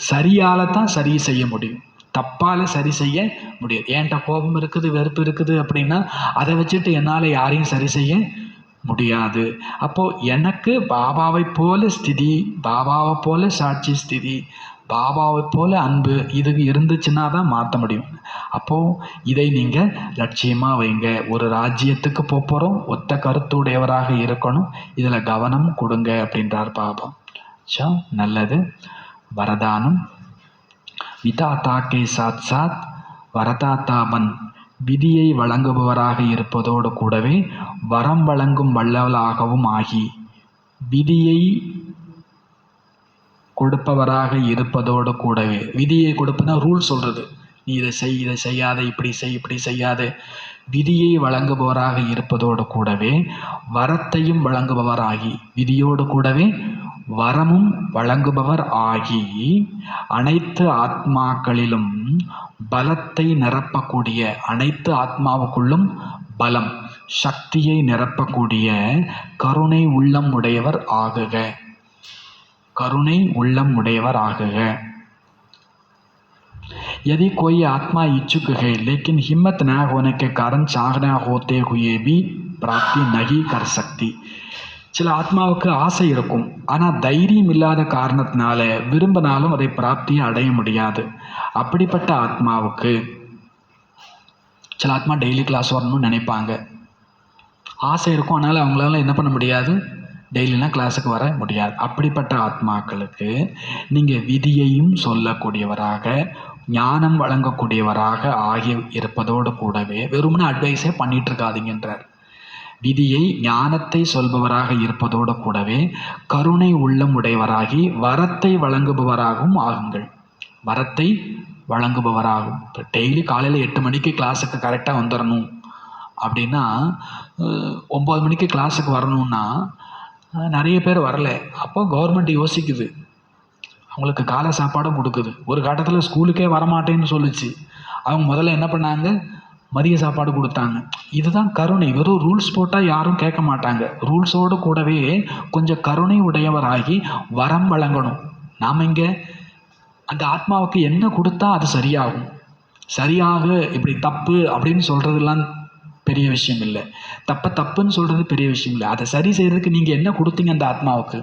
[SPEAKER 1] சரியால் தான் சரி செய்ய முடியும், தப்பால் சரி செய்ய முடியாது. ஏன்ட்ட கோபம் இருக்குது, வெறுப்பு இருக்குது அப்படின்னா அதை வச்சுட்டு என்னால் யாரையும் சரி செய்ய முடியாது. அப்போது எனக்கு பாபாவை போல ஸ்திதி, பாபாவை போல சாட்சி ஸ்திதி, பாபாவை போல அன்பு இது இருந்துச்சுன்னா தான் மாற்ற முடியும். அப்போது இதை நீங்கள் லட்சியமாக வைங்க. ஒரு ராஜ்யத்துக்கு போகிறோம், ஒத்த கருத்துடையவராக இருக்கணும், இதில் கவனம் கொடுங்க அப்படின்றார் பாபா. நல்லது. வரதானம். விதாத்தா கே சாத் சாத் வரதாத்தாபன் விதியை வழங்குபவராக இருப்பதோடு கூடவே வரம் வழங்கும் வல்லவளாகவும் ஆகி, விதியை கொடுப்பவராக இருப்பதோடு கூடவே, விதியை கொடுப்பதுனா ரூல் சொல்கிறது, நீ இதை செய், இதை செய்யாத, இப்படி செய், இப்படி செய்யாத, விதியை வழங்குபவராக இருப்பதோடு கூடவே வரத்தையும் வழங்குபவராகி, விதியோடு கூடவே வரமும் வழங்குபவர் ஆகி, அனைத்து ஆத்மாக்களிலும் பலத்தை நிரப்பக்கூடிய, அனைத்து ஆத்மாவுக்குள்ளும் பலம் சக்தியை நிரப்பக்கூடிய கருணை உள்ளம் உடையவர் ஆகுக. करुणे उल्लम उடையவர் ஆகுக. यदि कोई आत्मा इच्छुक है लेकिन हिम्मत न होने के कारण चाहना होते हुए भी प्राप्ति नहीं कर सकती. சில ஆத்மாவுக்கு ஆசை இருக்கும், ஆனால் தைரியம் இல்லாத காரணத்தினால விரும்பினாலும் அதை பிராப்தியை அடைய முடியாது. அப்படிப்பட்ட ஆத்மாவுக்கு, சில ஆத்மா டெய்லி கிளாஸ் வரணும்னு நினைப்பாங்க, ஆசை இருக்கும், அதனால் அவங்களால என்ன பண்ண முடியாது, டெய்லிலாம் கிளாஸுக்கு வர முடியாது. அப்படிப்பட்ட ஆத்மாக்களுக்கு நீங்கள் விதியையும் சொல்லக்கூடியவராக, ஞானம் வழங்கக்கூடியவராக ஆகி இருப்பதோடு கூடவே வெறுமனே அட்வைஸே பண்ணிகிட்டு இருக்காதீங்கன்றார். விதியை ஞானத்தை சொல்பவராக இருப்பதோடு கூடவே கருணை உள்ளம் உடையவராகி வரத்தை வழங்குபவராகவும் ஆகுங்கள். வரத்தை வழங்குபவராகும். இப்போ டெய்லி காலையில் 8 மணிக்கு கிளாஸுக்கு கரெக்டாக வந்துடணும் அப்படின்னா, 9 மணிக்கு கிளாஸுக்கு வரணுன்னா நிறைய பேர் வரல. அப்போ கவர்மெண்ட் யோசிக்குது, அவங்களுக்கு காலை சாப்பாடும் கொடுக்குது. ஒரு கட்டத்தில் ஸ்கூலுக்கே வரமாட்டேன்னு சொல்லிச்சு. அவங்க முதல்ல என்ன பண்ணாங்க, மதிய சாப்பாடு கொடுத்தாங்க. இதுதான் கருணை. வெறும் ரூல்ஸ் போட்டால் யாரும் கேட்க மாட்டாங்க. ரூல்ஸோடு கூடவே கொஞ்சம் கருணை உடையவராகி வரம் வழங்கணும். நாம் இங்கே அந்த ஆத்மாவுக்கு என்ன கொடுத்தா அது சரியாகும். சரியாக இப்படி தப்பு அப்படின்னு சொல்கிறதுலாம் பெரிய விஷயம் இல்லை. தப்புன்னு சொல்கிறது பெரிய விஷயம் இல்லை. அதை சரி செய்கிறதுக்கு நீங்கள் என்ன கொடுத்தீங்க அந்த ஆத்மாவுக்கு,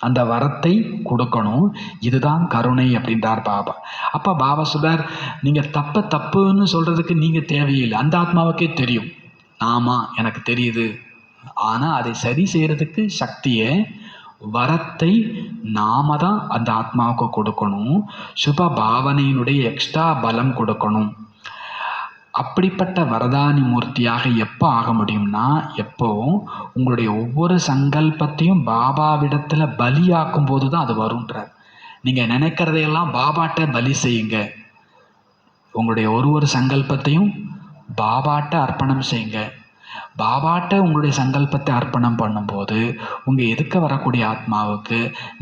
[SPEAKER 1] அந்த வரத்தை கொடுக்கணும். இதுதான் கருணை அப்படின்றார் பாபா. அப்போ பாபா சொல்றார், நீங்கள் தப்புன்னு சொல்கிறதுக்கு நீங்கள் தேவையில்லை. அந்த ஆத்மாவுக்கே தெரியும். ஆமாம் எனக்கு தெரியுது. ஆனால் அதை சரி செய்கிறதுக்கு சக்தியை, வரத்தை நாம தான் அந்த ஆத்மாவுக்கு கொடுக்கணும். சுப பாவனையினுடைய எக்ஸ்ட்ரா பலம் கொடுக்கணும். அப்படிப்பட்ட வரதானி மூர்த்தியாக எப்போ ஆக முடியும்னா, எப்போ உங்களுடைய ஒவ்வொரு சங்கல்பத்தையும் பாபாவிடத்தில் பலியாக்கும் போது தான் அது வரும்ன்றார். நீங்கள் நினைக்கிறதையெல்லாம் பாபாட்ட பலி செய்யுங்க. உங்களுடைய ஒரு சங்கல்பத்தையும் பாபாட்ட அர்ப்பணம் செய்யுங்க. பாபாட்ட உங்களுடைய சங்கல்பத்தை அர்ப்பணம் பண்ணும்போது உங்கள் எதுக்க வரக்கூடிய ஆத்மாவுக்கு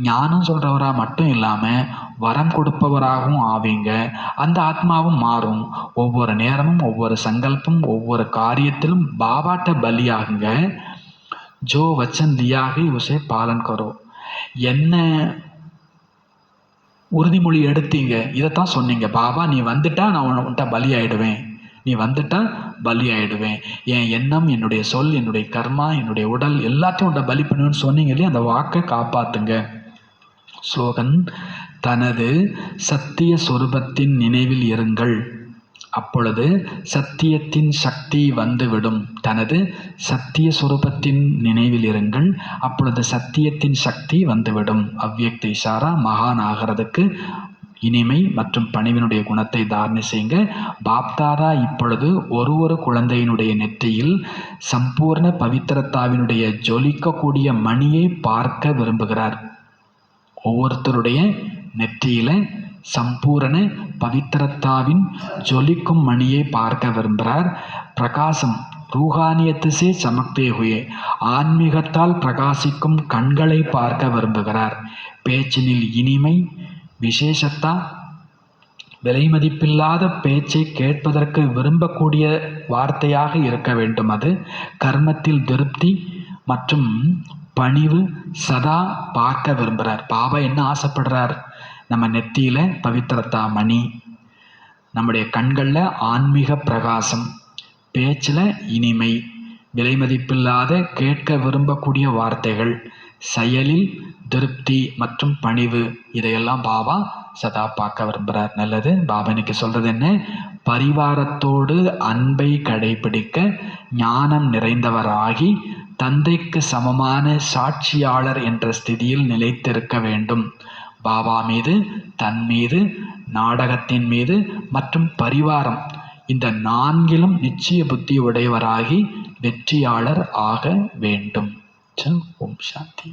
[SPEAKER 1] ஞானம் சொல்கிறவராக மட்டும் இல்லாமல் வரம் கொடுப்பவராகவும் ஆவீங்க. அந்த ஆத்மாவும் மாறும். ஒவ்வொரு நேரமும் ஒவ்வொரு சங்கல்பம் ஒவ்வொரு காரியத்திலும் பாபாட்ட பலியாகுங்க. ஜோ வச்சன் தியாகி உசே பாலன் கரோ. என்ன உறுதிமொழி எடுத்தீங்க, இதைத்தான் சொன்னீங்க. பாபா நீ வந்துட்டா நான் உன்கிட்ட பலி ஆயிடுவேன், நீ வந்துட்டா பலி ஆயிடுவேன். என் எண்ணம், என்னுடைய சொல், என்னுடைய கர்மா, என்னுடைய உடல் எல்லாத்தையும் உன்னை பலி பண்ணுவேன்னு சொன்னீங்க இல்லையா, அந்த வாக்கை காப்பாத்துங்க. ஸ்லோகன்: தனது சத்திய சொரூபத்தின் நினைவில் இருங்கள், அப்பொழுது சத்தியத்தின் சக்தி வந்துவிடும். தனது சத்திய சொரூபத்தின் நினைவில் இருங்கள், அப்பொழுது சத்தியத்தின் சக்தி வந்துவிடும். அவ்வியக்த இஷாரா. மகான் ஆகிறதுக்கு இனிமை மற்றும் பணிவினுடைய குணத்தை தாரணை செய்யுங்க. பாப்தாதா இப்பொழுது ஒரு குழந்தையினுடைய நெற்றியில் சம்பூர்ண பவித்திரத்தாவினுடைய ஜொலிக்கக்கூடிய மணியை பார்க்க விரும்புகிறார். ஒவ்வொருத்தருடைய நெற்றியில சம்பூரண பவித்திரத்தாவின் ஜொலிக்கும் மணியை பார்க்க விரும்புகிறார். பிரகாசம் ரூஹானியத்துசே சமக்தே ஹுயே, ஆன்மீகத்தால் பிரகாசிக்கும் கண்களை பார்க்க விரும்புகிறார். பேச்சினில் இனிமை, விசேஷத்தா, விலை மதிப்பில்லாத பேச்சை கேட்பதற்கு விரும்பக்கூடிய வார்த்தையாக இருக்க வேண்டும். அது கர்மத்தில் திருப்தி மற்றும் பணிவு சதா பார்க்க விரும்புகிறார். பாபா என்ன ஆசைப்படுறார்? நம்ம நெத்தியில பவித்திரத்தா மணி, நம்முடைய கண்களில் ஆன்மீக பிரகாசம், பேச்சில் இனிமை, விலை மதிப்பில்லாத கேட்க விரும்பக்கூடிய வார்த்தைகள், செயலில் திருப்தி மற்றும் பணிவு, இதையெல்லாம் பாபா சதா பார்க்க விரும்புகிறார். நல்லது. பாபா இன்னைக்கு சொல்கிறது என்ன? பரிவாரத்தோடு அன்பை கடைபிடிக்க ஞானம் நிறைந்தவராகி தந்தைக்கு சமமான சாட்சியாளர் என்ற ஸ்திதியில் நிலைத்திருக்க வேண்டும். பாபா மீது, தன் மீது, நாடகத்தின் மீது மற்றும் பரிவாரம், இந்த நான்கிலும் நிச்சய புத்தி உடையவராகி வெற்றியாளர் ஆக வேண்டும். ஓம் சாந்தி.